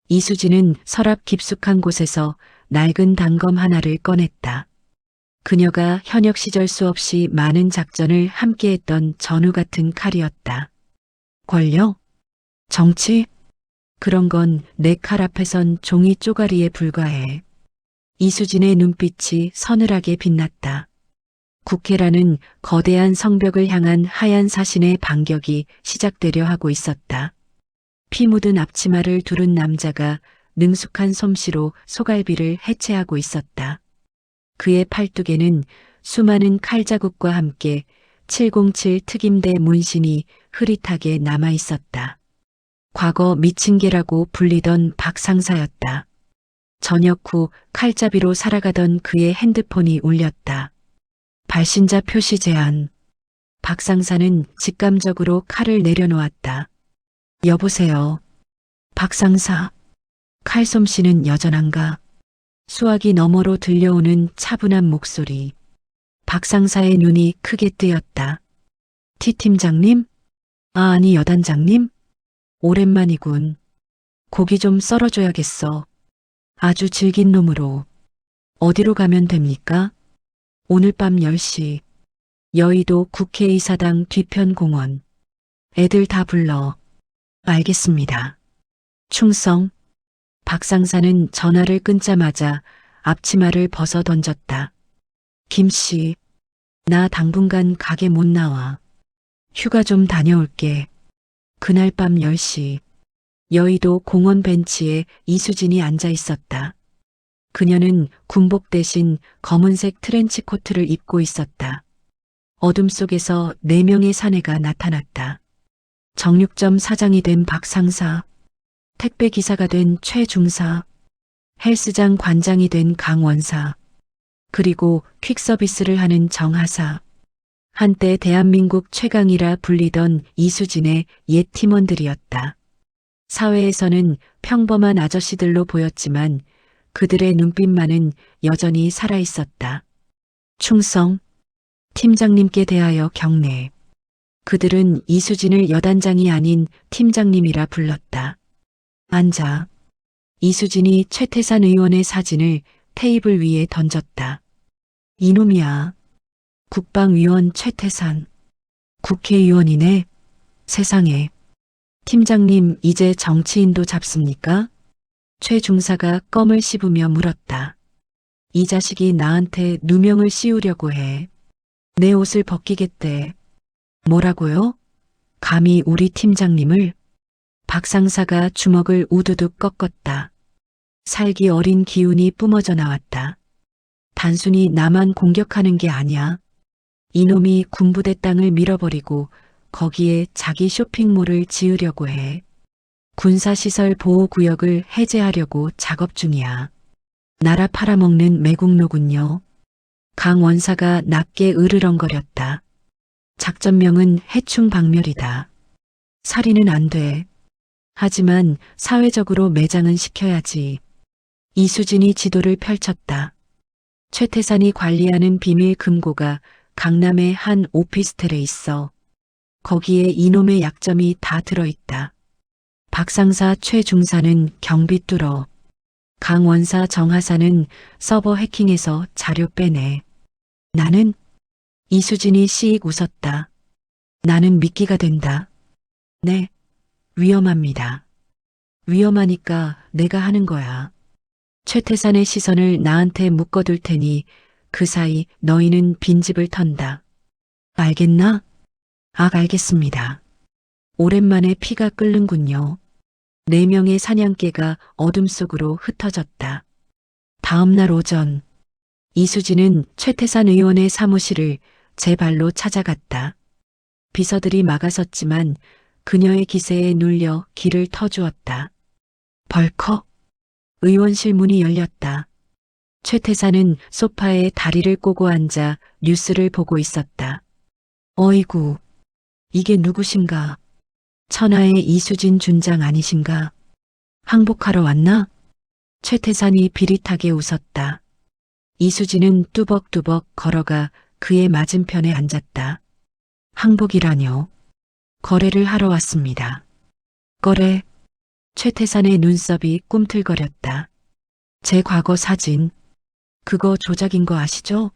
이수진은 서랍 깊숙한 곳에서 낡은 단검 하나를 꺼냈다. 그녀가 현역 시절 수없이 많은 작전을 함께했던 전우 같은 칼이었다. 권력? 정치? 그런 건 내 칼 앞에선 종이 쪼가리에 불과해. 이수진의 눈빛이 서늘하게 빛났다. 국회라는 거대한 성벽을 향한 하얀 사신의 반격이 시작되려 하고 있었다. 피 묻은 앞치마를 두른 남자가 능숙한 솜씨로 소갈비를 해체하고 있었다. 그의 팔뚝에는 수많은 칼자국과 함께 707 특임대 문신이 흐릿하게 남아 있었다. 과거 미친 개라고 불리던 박 상사였다. 저녁 후 칼잡이로 살아가던 그의 핸드폰이 울렸다. 발신자 표시 제한. 박 상사는 직감적으로 칼을 내려놓았다. 여보세요. 박 상사. 칼솜씨는 여전한가? 수화기 너머로 들려오는 차분한 목소리. 박 상사의 눈이 크게 뜨였다. 티 팀장님? 아니 여단장님? 오랜만이군. 고기 좀 썰어줘야겠어. 아주 질긴 놈으로. 어디로 가면 됩니까? 오늘 밤 10시. 여의도 국회의사당 뒤편 공원. 애들 다 불러. 알겠습니다. 충성. 박 상사는 전화를 끊자마자 앞치마를 벗어 던졌다. 김씨, 나 당분간 가게 못 나와. 휴가 좀 다녀올게. 그날 밤 10시. 여의도 공원 벤치에 이수진이 앉아 있었다. 그녀는 군복 대신 검은색 트렌치 코트를 입고 있었다. 어둠 속에서 4명의 사내가 나타났다. 정육점 사장이 된 박 상사, 택배 기사가 된 최 중사, 헬스장 관장이 된 강 원사, 그리고 퀵서비스를 하는 정 하사. 한때 대한민국 최강이라 불리던 이수진의 옛 팀원들이었다. 사회에서는 평범한 아저씨들로 보였지만 그들의 눈빛만은 여전히 살아있었다. 충성, 팀장님께 대하여 경례. 그들은 이수진을 여단장이 아닌 팀장님이라 불렀다. 앉아. 이수진이 최태산 의원의 사진을 테이블 위에 던졌다. 이놈이야. 국방위원 최태산. 국회의원이네. 세상에. 팀장님 이제 정치인도 잡습니까? 최 중사가 껌을 씹으며 물었다. 이 자식이 나한테 누명을 씌우려고 해. 내 옷을 벗기겠대. 뭐라고요? 감히 우리 팀장님을? 박 상사가 주먹을 우두둑 꺾었다. 살기 어린 기운이 뿜어져 나왔다. 단순히 나만 공격하는 게 아니야. 이놈이 군부대 땅을 밀어버리고 거기에 자기 쇼핑몰을 지으려고 해. 군사시설 보호구역을 해제하려고 작업 중이야. 나라 팔아먹는 매국노군요. 강 원사가 낮게 으르렁거렸다. 작전명은 해충박멸이다. 살인은 안 돼. 하지만 사회적으로 매장은 시켜야지. 이수진이 지도를 펼쳤다. 최태산이 관리하는 비밀 금고가 강남의 한 오피스텔에 있어. 거기에 이놈의 약점이 다 들어있다. 박상사 최중사는 경비 뚫어. 강원사 정하사는 서버 해킹해서 자료 빼내. 나는? 이수진이 씩 웃었다. 나는 미끼가 된다. 네, 위험합니다. 위험하니까 내가 하는 거야. 최태산의 시선을 나한테 묶어둘 테니 그 사이 너희는 빈집을 턴다. 알겠나? 알겠습니다. 오랜만에 피가 끓는군요. 4명의 사냥개가 어둠 속으로 흩어졌다. 다음 날 오전, 이수진은 최태산 의원의 사무실을 제 발로 찾아갔다. 비서들이 막아섰지만 그녀의 기세에 눌려 길을 터주었다. 벌컥 의원실 문이 열렸다. 최태산은 소파에 다리를 꼬고 앉아 뉴스를 보고 있었다. 어이구, 이게 누구신가? 천하의 이수진 준장 아니신가? 항복하러 왔나? 최태산이 비릿하게 웃었다. 이수진은 뚜벅뚜벅 걸어가 그의 맞은편에 앉았다. 항복이라뇨. 거래를 하러 왔습니다. 거래? 최태산의 눈썹이 꿈틀거렸다. 제 과거 사진. 그거 조작인 거 아시죠?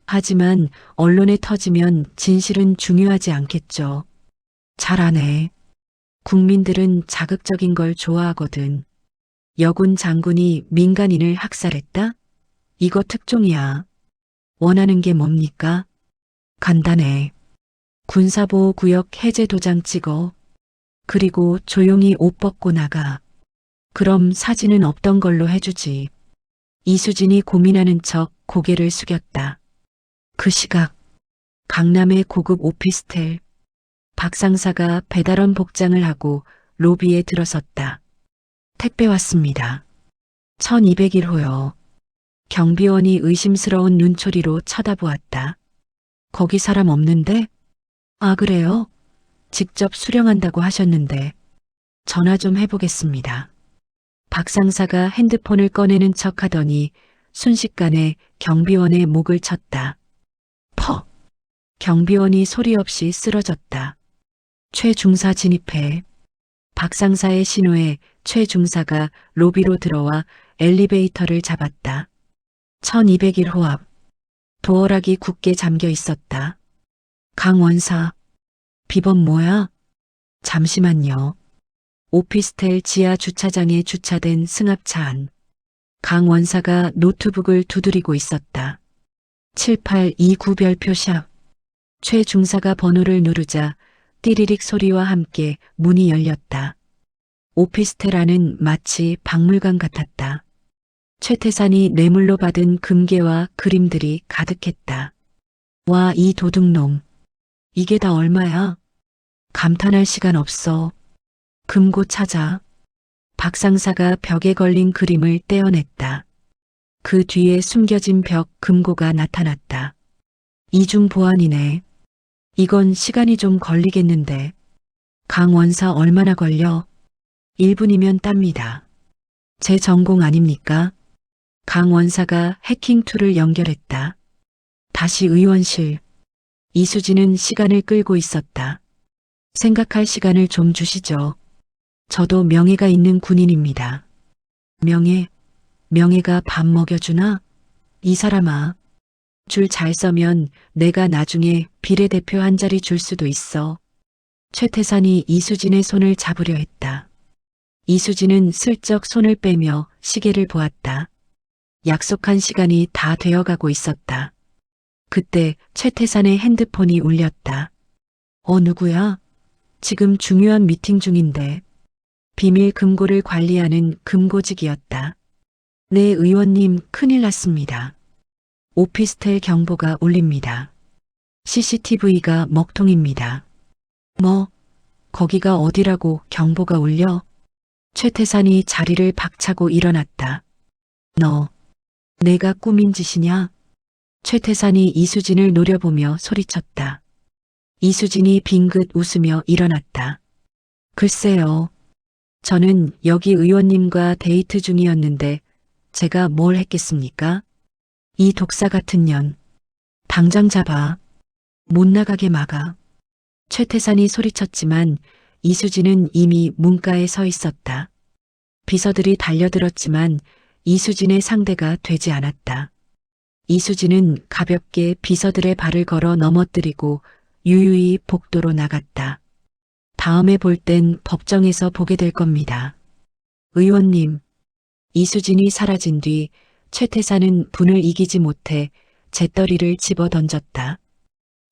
하지만 언론에 터지면 진실은 중요하지 않겠죠. 잘 아네. 국민들은 자극적인 걸 좋아하거든. 여군 장군이 민간인을 학살했다? 이거 특종이야. 원하는 게 뭡니까? 간단해. 군사보호구역 해제 도장 찍어. 그리고 조용히 옷 벗고 나가. 그럼 사진은 없던 걸로 해주지. 이수진이 고민하는 척 고개를 숙였다. 그 시각 강남의 고급 오피스텔. 박 상사가 배달원 복장을 하고 로비에 들어섰다. 택배 왔습니다. 1201호요. 경비원이 의심스러운 눈초리로 쳐다보았다. 거기 사람 없는데? 아, 그래요? 직접 수령한다고 하셨는데 전화 좀 해보겠습니다. 박 상사가 핸드폰을 꺼내는 척하더니 순식간에 경비원의 목을 쳤다. 퍽! 경비원이 소리 없이 쓰러졌다. 최중사 진입해. 박 상사의 신호에 최중사가 로비로 들어와 엘리베이터를 잡았다. 1201호 앞. 도어락이 굳게 잠겨 있었다. 강 원사. 비번 뭐야? 잠시만요. 오피스텔 지하 주차장에 주차된 승합차 안. 강 원사가 노트북을 두드리고 있었다. 7829 별표샵. 최 중사가 번호를 누르자 띠리릭 소리와 함께 문이 열렸다. 오피스텔 안은 마치 박물관 같았다. 최태산이 뇌물로 받은 금괴와 그림들이 가득했다. 와, 이 도둑놈. 이게 다 얼마야? 감탄할 시간 없어. 금고 찾아. 박 상사가 벽에 걸린 그림을 떼어냈다. 그 뒤에 숨겨진 벽 금고가 나타났다. 이중 보안이네. 이건 시간이 좀 걸리겠는데. 강 원사 얼마나 걸려? 1분이면 땁니다. 제 전공 아닙니까? 강 원사가 해킹 툴을 연결했다. 다시 의원실. 이수진은 시간을 끌고 있었다. 생각할 시간을 좀 주시죠. 저도 명예가 있는 군인입니다. 명예가 밥 먹여주나? 이 사람아. 줄 잘 서면 내가 나중에 비례대표 한 자리 줄 수도 있어. 최태산이 이수진의 손을 잡으려 했다. 이수진은 슬쩍 손을 빼며 시계를 보았다. 약속한 시간이 다 되어가고 있었다. 그때 최태산의 핸드폰이 울렸다. 누구야? 지금 중요한 미팅 중인데. 비밀 금고를 관리하는 금고직이었다. 네, 의원님, 큰일 났습니다. 오피스텔 경보가 울립니다. CCTV가 먹통입니다. 뭐, 거기가 어디라고 경보가 울려? 최태산이 자리를 박차고 일어났다. 너, 내가 꾸민 짓이냐? 최태산이 이수진을 노려보며 소리쳤다. 이수진이 빙긋 웃으며 일어났다. 글쎄요. 저는 여기 의원님과 데이트 중이었는데 제가 뭘 했겠습니까? 이 독사 같은 년. 당장 잡아. 못 나가게 막아. 최태산이 소리쳤지만 이수진은 이미 문가에 서 있었다. 비서들이 달려들었지만 이수진의 상대가 되지 않았다. 이수진은 가볍게 비서들의 발을 걸어 넘어뜨리고 유유히 복도로 나갔다. 다음에 볼 땐 법정에서 보게 될 겁니다. 의원님, 이수진이 사라진 뒤 최태산은 분을 이기지 못해 재떨이를 집어 던졌다.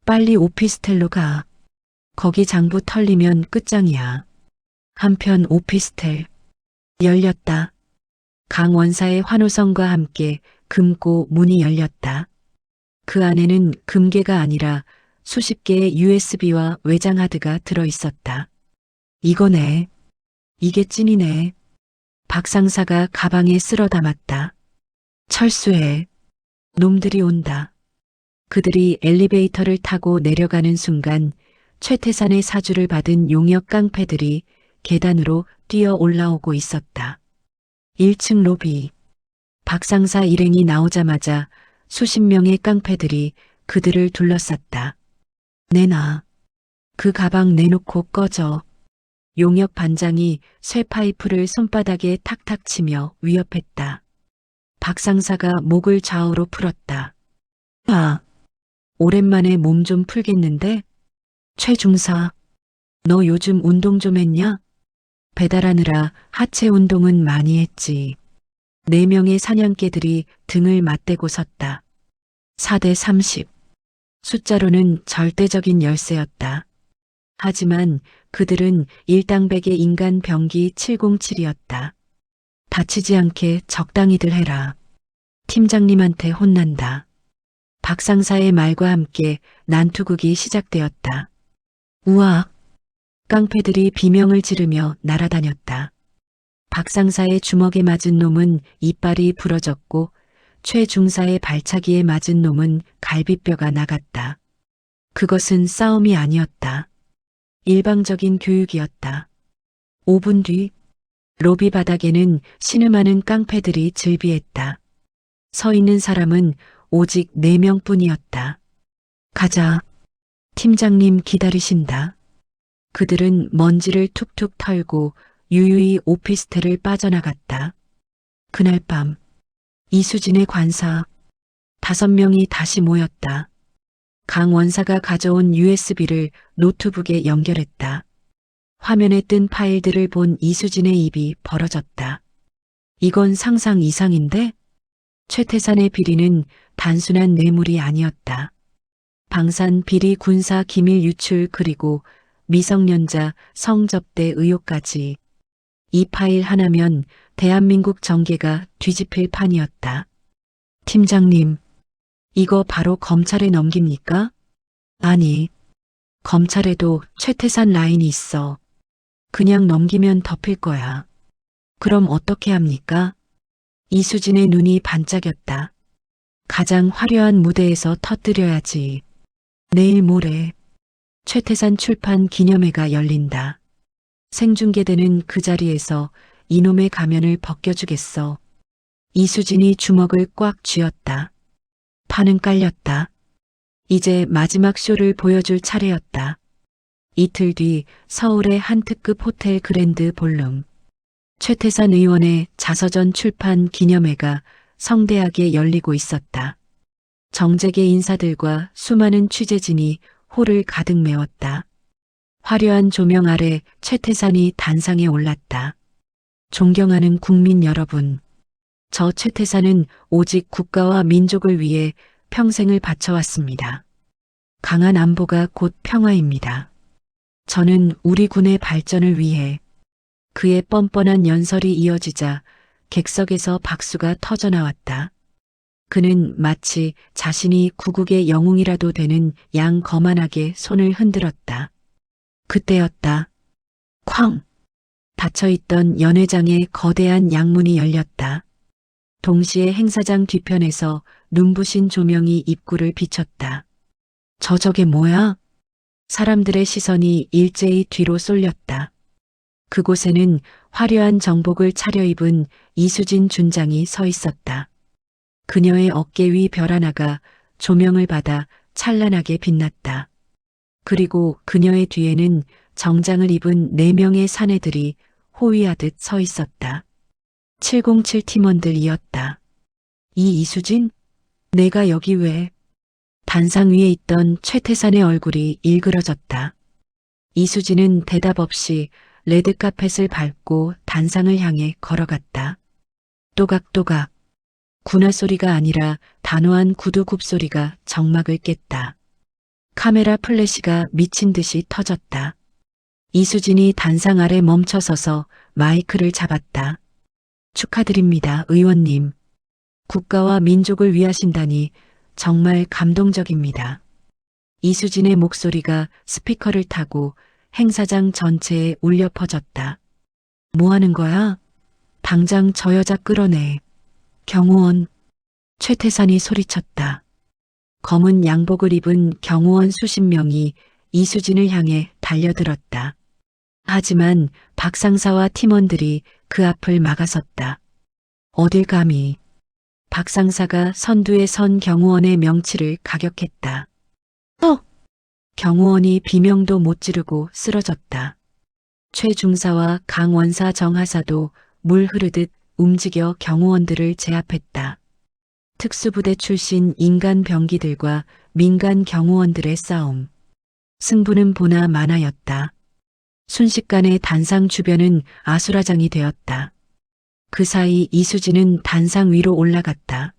빨리 오피스텔로 가. 거기 장부 털리면 끝장이야. 한편 오피스텔. 열렸다. 강 원사의 환호성과 함께 금고 문이 열렸다. 그 안에는 금괴가 아니라 수십 개의 USB와 외장 하드가 들어 있었다. 이거네. 이게 찐이네. 박 상사가 가방에 쓸어 담았다. 철수해. 놈들이 온다. 그들이 엘리베이터를 타고 내려가는 순간 최태산의 사주를 받은 용역 깡패들이 계단으로 뛰어 올라오고 있었다. 1층 로비. 박 상사 일행이 나오자마자 수십 명의 깡패들이 그들을 둘러쌌다. 내놔. 그 가방 내놓고 꺼져. 용역 반장이 쇠파이프를 손바닥에 탁탁 치며 위협했다. 박 상사가 목을 좌우로 풀었다. 아, 오랜만에 몸 좀 풀겠는데? 최 중사, 너 요즘 운동 좀 했냐? 배달하느라 하체 운동은 많이 했지. 4명의 사냥개들이 등을 맞대고 섰다. 4대 30. 숫자로는 절대적인 열세였다. 하지만 그들은 일당백의 인간 병기 707이었다. 다치지 않게 적당히들 해라. 팀장님한테 혼난다. 박 상사의 말과 함께 난투극이 시작되었다. 우악! 깡패들이 비명을 지르며 날아다녔다. 박 상사의 주먹에 맞은 놈은 이빨이 부러졌고 최 중사의 발차기에 맞은 놈은 갈비뼈가 나갔다. 그것은 싸움이 아니었다. 일방적인 교육이었다. 5분 뒤 로비 바닥에는 신음하는 깡패들이 즐비했다. 서 있는 사람은 오직 4명뿐이었다. 가자. 팀장님 기다리신다. 그들은 먼지를 툭툭 털고 유유히 오피스텔을 빠져나갔다. 그날 밤 이수진의 관사 5명이 다시 모였다. 강 원사가 가져온 USB를 노트북에 연결했다. 화면에 뜬 파일들을 본 이수진의 입이 벌어졌다. 이건 상상 이상인데? 최태산의 비리는 단순한 뇌물이 아니었다. 방산 비리 군사 기밀 유출 그리고 미성년자 성접대 의혹까지. 이 파일 하나면 대한민국 정계가 뒤집힐 판이었다. 팀장님, 이거 바로 검찰에 넘깁니까? 아니, 검찰에도 최태산 라인이 있어. 그냥 넘기면 덮일 거야. 그럼 어떻게 합니까? 이수진의 눈이 반짝였다. 가장 화려한 무대에서 터뜨려야지. 내일 모레 최태산 출판 기념회가 열린다. 생중계되는 그 자리에서 이놈의 가면을 벗겨주겠어. 이수진이 주먹을 꽉 쥐었다. 판은 깔렸다. 이제 마지막 쇼를 보여줄 차례였다. 이틀 뒤 서울의 한 특급 호텔 그랜드 볼룸. 최태산 의원의 자서전 출판 기념회가 성대하게 열리고 있었다. 정재계 인사들과 수많은 취재진이 홀을 가득 메웠다. 화려한 조명 아래 최태산이 단상에 올랐다. 존경하는 국민 여러분, 저 최태산은 오직 국가와 민족을 위해 평생을 바쳐왔습니다. 강한 안보가 곧 평화입니다. 저는 우리 군의 발전을 위해 그의 뻔뻔한 연설이 이어지자 객석에서 박수가 터져나왔다. 그는 마치 자신이 구국의 영웅이라도 되는 양 거만하게 손을 흔들었다. 그때였다. 쾅! 닫혀있던 연회장의 거대한 양문이 열렸다. 동시에 행사장 뒤편에서 눈부신 조명이 입구를 비췄다. 저게 뭐야? 사람들의 시선이 일제히 뒤로 쏠렸다. 그곳에는 화려한 정복을 차려입은 이수진 준장이 서 있었다. 그녀의 어깨 위 별 하나가 조명을 받아 찬란하게 빛났다. 그리고 그녀의 뒤에는 정장을 입은 4명의 사내들이 호위하듯 서 있었다. 707 팀원들이었다. 이 이수진? 내가 여기 왜? 단상 위에 있던 최태산의 얼굴이 일그러졌다. 이수진은 대답 없이 레드카펫을 밟고 단상을 향해 걸어갔다. 또각또각. 군화 소리가 아니라 단호한 구두 굽소리가 정막을 깼다. 카메라 플래시가 미친 듯이 터졌다. 이수진이 단상 아래 멈춰서서 마이크를 잡았다. 축하드립니다, 의원님. 국가와 민족을 위하신다니 정말 감동적입니다. 이수진의 목소리가 스피커를 타고 행사장 전체에 울려 퍼졌다. 뭐 하는 거야? 당장 저 여자 끌어내. 경호원. 최태산이 소리쳤다. 검은 양복을 입은 경호원 수십 명이 이수진을 향해 달려들었다. 하지만 박 상사와 팀원들이 그 앞을 막아섰다. 어딜 감히. 박 상사가 선두에 선 경호원의 명치를 가격했다. 경호원이 비명도 못 지르고 쓰러졌다. 최 중사와 강 원사 정하사도 물 흐르듯 움직여 경호원들을 제압했다. 특수부대 출신 인간 병기들과 민간 경호원들의 싸움. 승부는 보나 마나였다. 순식간에 단상 주변은 아수라장이 되었다. 그 사이 이수진은 단상 위로 올라갔다.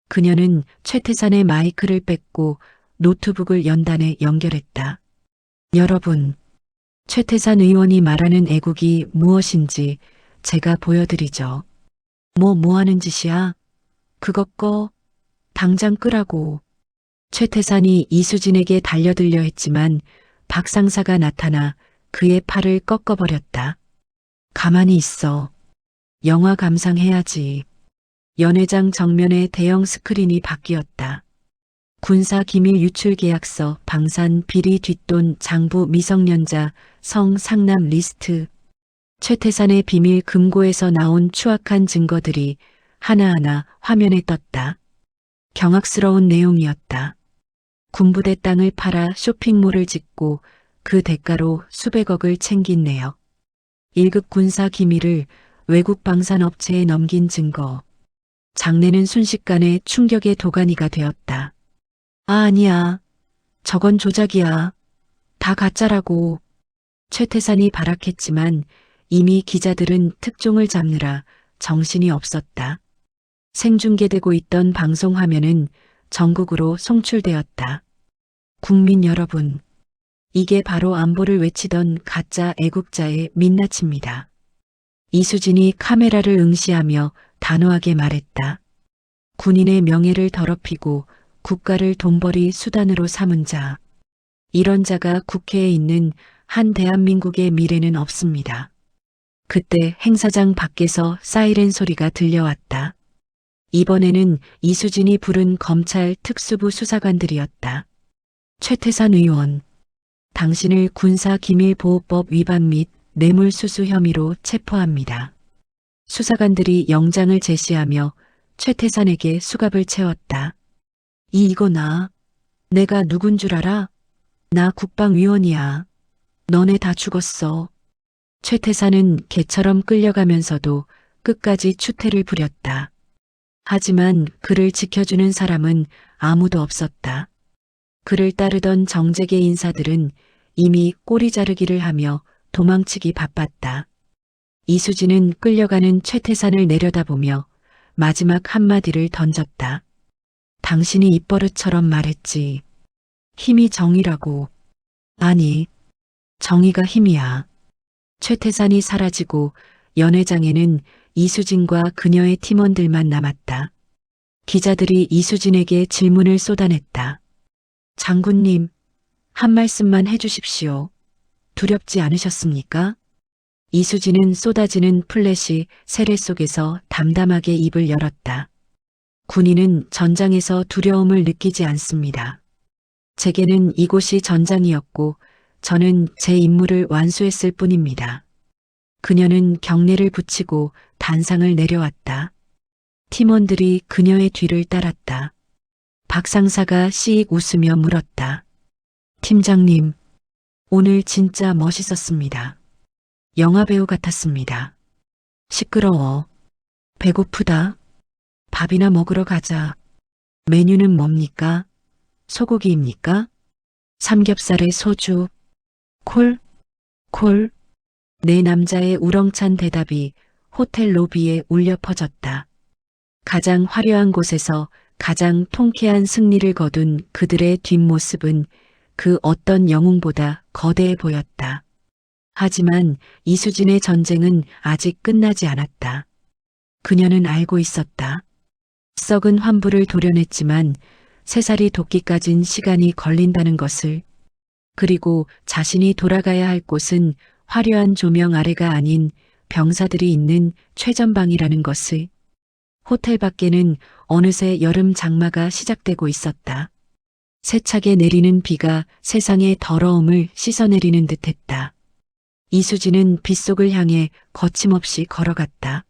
그녀는 최태산의 마이크를 뺏고 노트북을 연단에 연결했다. 여러분, 최태산 의원이 말하는 애국이 무엇인지 제가 보여드리죠. 뭐 하는 짓이야? 그것 꺼. 당장 끄라고. 최태산이 이수진에게 달려들려 했지만 박 상사가 나타나 그의 팔을 꺾어버렸다. 가만히 있어. 영화 감상해야지. 연회장 정면에 대형 스크린이 바뀌었다. 군사 기밀 유출 계약서, 방산, 비리 뒷돈, 장부 미성년자, 성 상남 리스트. 최태산의 비밀 금고에서 나온 추악한 증거들이 하나하나 화면에 떴다. 경악스러운 내용이었다. 군부대 땅을 팔아 쇼핑몰을 짓고 그 대가로 수백억을 챙긴 내역. 1급 군사 기밀을 외국 방산업체에 넘긴 증거. 장내는 순식간에 충격의 도가니가 되었다. 아니야. 저건 조작이야. 다 가짜라고. 최태산이 발악했지만 이미 기자들은 특종을 잡느라 정신이 없었다. 생중계되고 있던 방송 화면은 전국으로 송출되었다. 국민 여러분, 이게 바로 안보를 외치던 가짜 애국자의 민낯입니다. 이수진이 카메라를 응시하며 단호하게 말했다. 군인의 명예를 더럽히고 국가를 돈벌이 수단으로 삼은 자. 이런 자가 국회에 있는 한 대한민국의 미래는 없습니다. 그때 행사장 밖에서 사이렌 소리가 들려왔다. 이번에는 이수진이 부른 검찰 특수부 수사관들이었다. 최태산 의원, 당신을 군사기밀보호법 위반 및 뇌물수수 혐의로 체포합니다. 수사관들이 영장을 제시하며 최태산에게 수갑을 채웠다. 이거 나. 내가 누군 줄 알아? 나 국방위원이야. 너네 다 죽었어. 최태산은 개처럼 끌려가면서도 끝까지 추태를 부렸다. 하지만 그를 지켜주는 사람은 아무도 없었다. 그를 따르던 정재계 인사들은 이미 꼬리 자르기를 하며 도망치기 바빴다. 이수진은 끌려가는 최태산을 내려다보며 마지막 한마디를 던졌다. 당신이 입버릇처럼 말했지. 힘이 정의라고. 아니, 정의가 힘이야. 최태산이 사라지고 연회장에는 이수진과 그녀의 팀원들만 남았다. 기자들이 이수진에게 질문을 쏟아냈다. 장군님, 한 말씀만 해주십시오. 두렵지 않으셨습니까? 이수진은 쏟아지는 플래시 세례 속에서 담담하게 입을 열었다. 군인은 전장에서 두려움을 느끼지 않습니다. 제게는 이곳이 전장이었고 저는 제 임무를 완수했을 뿐입니다. 그녀는 경례를 붙이고 단상을 내려왔다. 팀원들이 그녀의 뒤를 따랐다. 박 상사가 씩 웃으며 물었다. 팀장님, 오늘 진짜 멋있었습니다. 영화배우 같았습니다. 시끄러워. 배고프다. 밥이나 먹으러 가자. 메뉴는 뭡니까? 소고기입니까? 삼겹살에 소주. 콜? 콜? 네 남자의 우렁찬 대답이 호텔 로비에 울려 퍼졌다. 가장 화려한 곳에서 가장 통쾌한 승리를 거둔 그들의 뒷모습은 그 어떤 영웅보다 거대해 보였다. 하지만 이수진의 전쟁은 아직 끝나지 않았다. 그녀는 알고 있었다. 썩은 환부를 도려냈지만 새살이 돋기까진 시간이 걸린다는 것을. 그리고 자신이 돌아가야 할 곳은 화려한 조명 아래가 아닌 병사들이 있는 최전방이라는 것을. 호텔 밖에는 어느새 여름 장마가 시작되고 있었다. 세차게 내리는 비가 세상의 더러움을 씻어내리는 듯했다. 이수진은 빗속을 향해 거침없이 걸어갔다.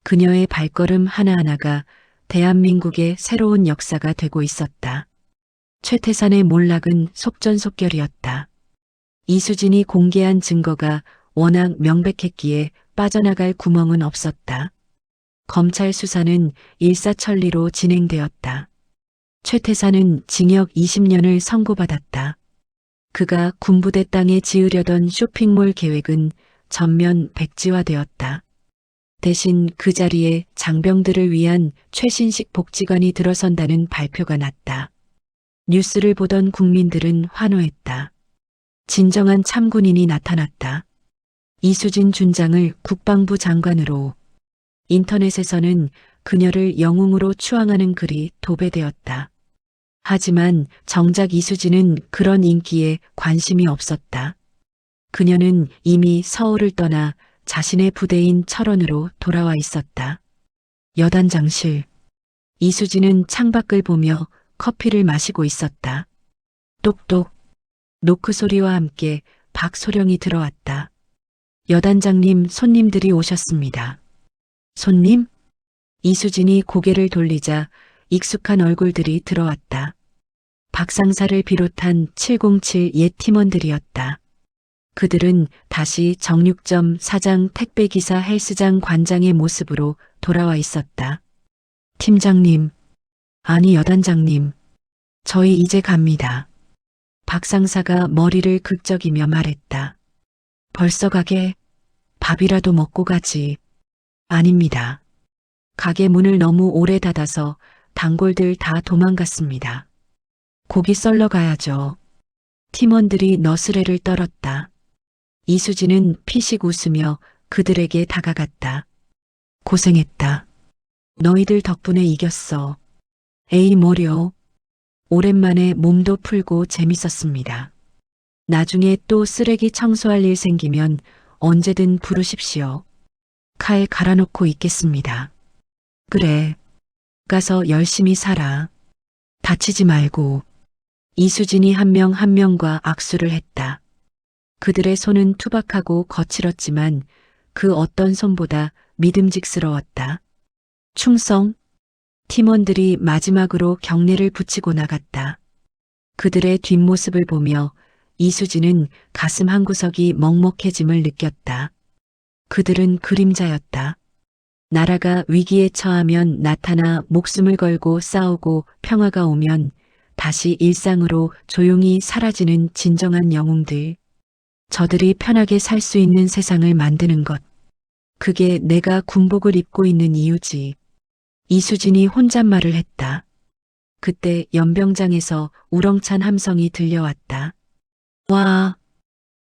그녀의 발걸음 하나하나가 대한민국의 새로운 역사가 되고 있었다. 최태산의 몰락은 속전속결이었다. 이수진이 공개한 증거가 워낙 명백했기에 빠져나갈 구멍은 없었다. 검찰 수사는 일사천리로 진행되었다. 최태산은 징역 20년을 선고받았다. 그가 군부대 땅에 지으려던 쇼핑몰 계획은 전면 백지화되었다. 대신 그 자리에 장병들을 위한 최신식 복지관이 들어선다는 발표가 났다. 뉴스를 보던 국민들은 환호했다. 진정한 참군인이 나타났다. 이수진 준장을 국방부 장관으로. 인터넷에서는 그녀를 영웅으로 추앙하는 글이 도배되었다. 하지만 정작 이수진은 그런 인기에 관심이 없었다. 그녀는 이미 서울을 떠나 자신의 부대인 철원으로 돌아와 있었다. 여단장실. 이수진은 창밖을 보며 커피를 마시고 있었다. 똑똑. 노크 소리와 함께 박소령이 들어왔다. 여단장님, 손님들이 오셨습니다. 손님? 이수진이 고개를 돌리자 익숙한 얼굴들이 들어왔다. 박 상사를 비롯한 707 옛 팀원들이었다. 그들은 다시 정육점 사장 택배기사 헬스장 관장의 모습으로 돌아와 있었다. 팀장님, 아니 여단장님, 저희 이제 갑니다. 박 상사가 머리를 극적이며 말했다. 벌써 가게? 밥이라도 먹고 가지. 아닙니다. 가게 문을 너무 오래 닫아서 단골들 다 도망갔습니다. 고기 썰러 가야죠. 팀원들이 너스레를 떨었다. 이수진은 피식 웃으며 그들에게 다가갔다. 고생했다. 너희들 덕분에 이겼어. 에이 뭐려. 오랜만에 몸도 풀고 재밌었습니다. 나중에 또 쓰레기 청소할 일 생기면 언제든 부르십시오. 카에 갈아놓고 있겠습니다. 그래. 가서 열심히 살아. 다치지 말고. 이수진이 한 명 한 명과 악수를 했다. 그들의 손은 투박하고 거칠었지만 그 어떤 손보다 믿음직스러웠다. 충성. 팀원들이 마지막으로 경례를 붙이고 나갔다. 그들의 뒷모습을 보며 이수진은 가슴 한구석이 먹먹해짐을 느꼈다. 그들은 그림자였다. 나라가 위기에 처하면 나타나 목숨을 걸고 싸우고 평화가 오면 다시 일상으로 조용히 사라지는 진정한 영웅들. 저들이 편하게 살 수 있는 세상을 만드는 것. 그게 내가 군복을 입고 있는 이유지. 이수진이 혼잣말을 했다. 그때 연병장에서 우렁찬 함성이 들려왔다. 와,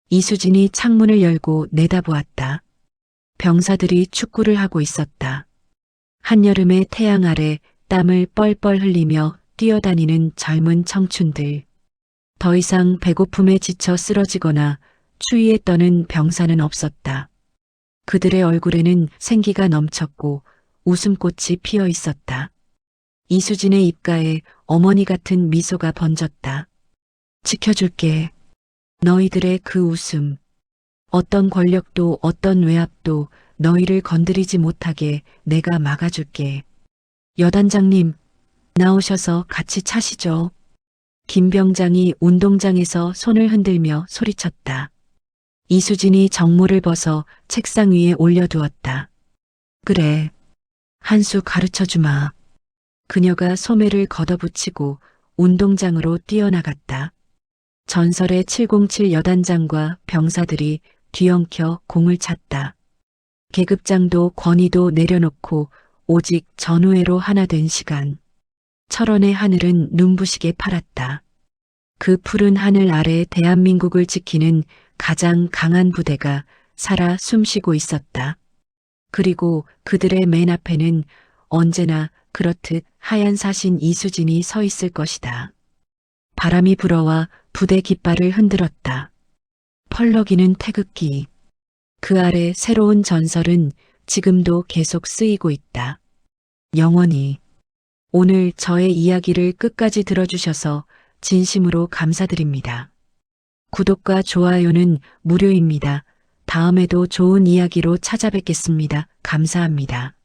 이수진이 창문을 열고 내다보았다. 병사들이 축구를 하고 있었다. 한여름의 태양 아래 땀을 뻘뻘 흘리며 뛰어다니는 젊은 청춘들. 더 이상 배고픔에 지쳐 쓰러지거나 추위에 떠는 병사는 없었다. 그들의 얼굴에는 생기가 넘쳤고 웃음꽃이 피어 있었다. 이수진의 입가에 어머니 같은 미소가 번졌다. 지켜줄게. 너희들의 그 웃음. 어떤 권력도 어떤 외압도 너희를 건드리지 못하게 내가 막아줄게. 여단장님, 나오셔서 같이 차시죠. 김 병장이 운동장에서 손을 흔들며 소리쳤다. 이수진이 정모를 벗어 책상 위에 올려두었다. 그래. 한 수 가르쳐주마. 그녀가 소매를 걷어붙이고 운동장으로 뛰어나갔다. 전설의 707 여단장과 병사들이 뒤엉켜 공을 찼다. 계급장도 권위도 내려놓고 오직 전우회로 하나 된 시간. 철원의 하늘은 눈부시게 파랐다. 그 푸른 하늘 아래 대한민국을 지키는 가장 강한 부대가 살아 숨쉬고 있었다. 그리고 그들의 맨 앞에는 언제나 그렇듯 하얀 사신 이수진이 서 있을 것이다. 바람이 불어와 부대 깃발을 흔들었다. 펄럭이는 태극기. 그 아래 새로운 전설은 지금도 계속 쓰이고 있다. 영원히. 오늘 저의 이야기를 끝까지 들어주셔서 진심으로 감사드립니다. 구독과 좋아요는 무료입니다. 다음에도 좋은 이야기로 찾아뵙겠습니다. 감사합니다.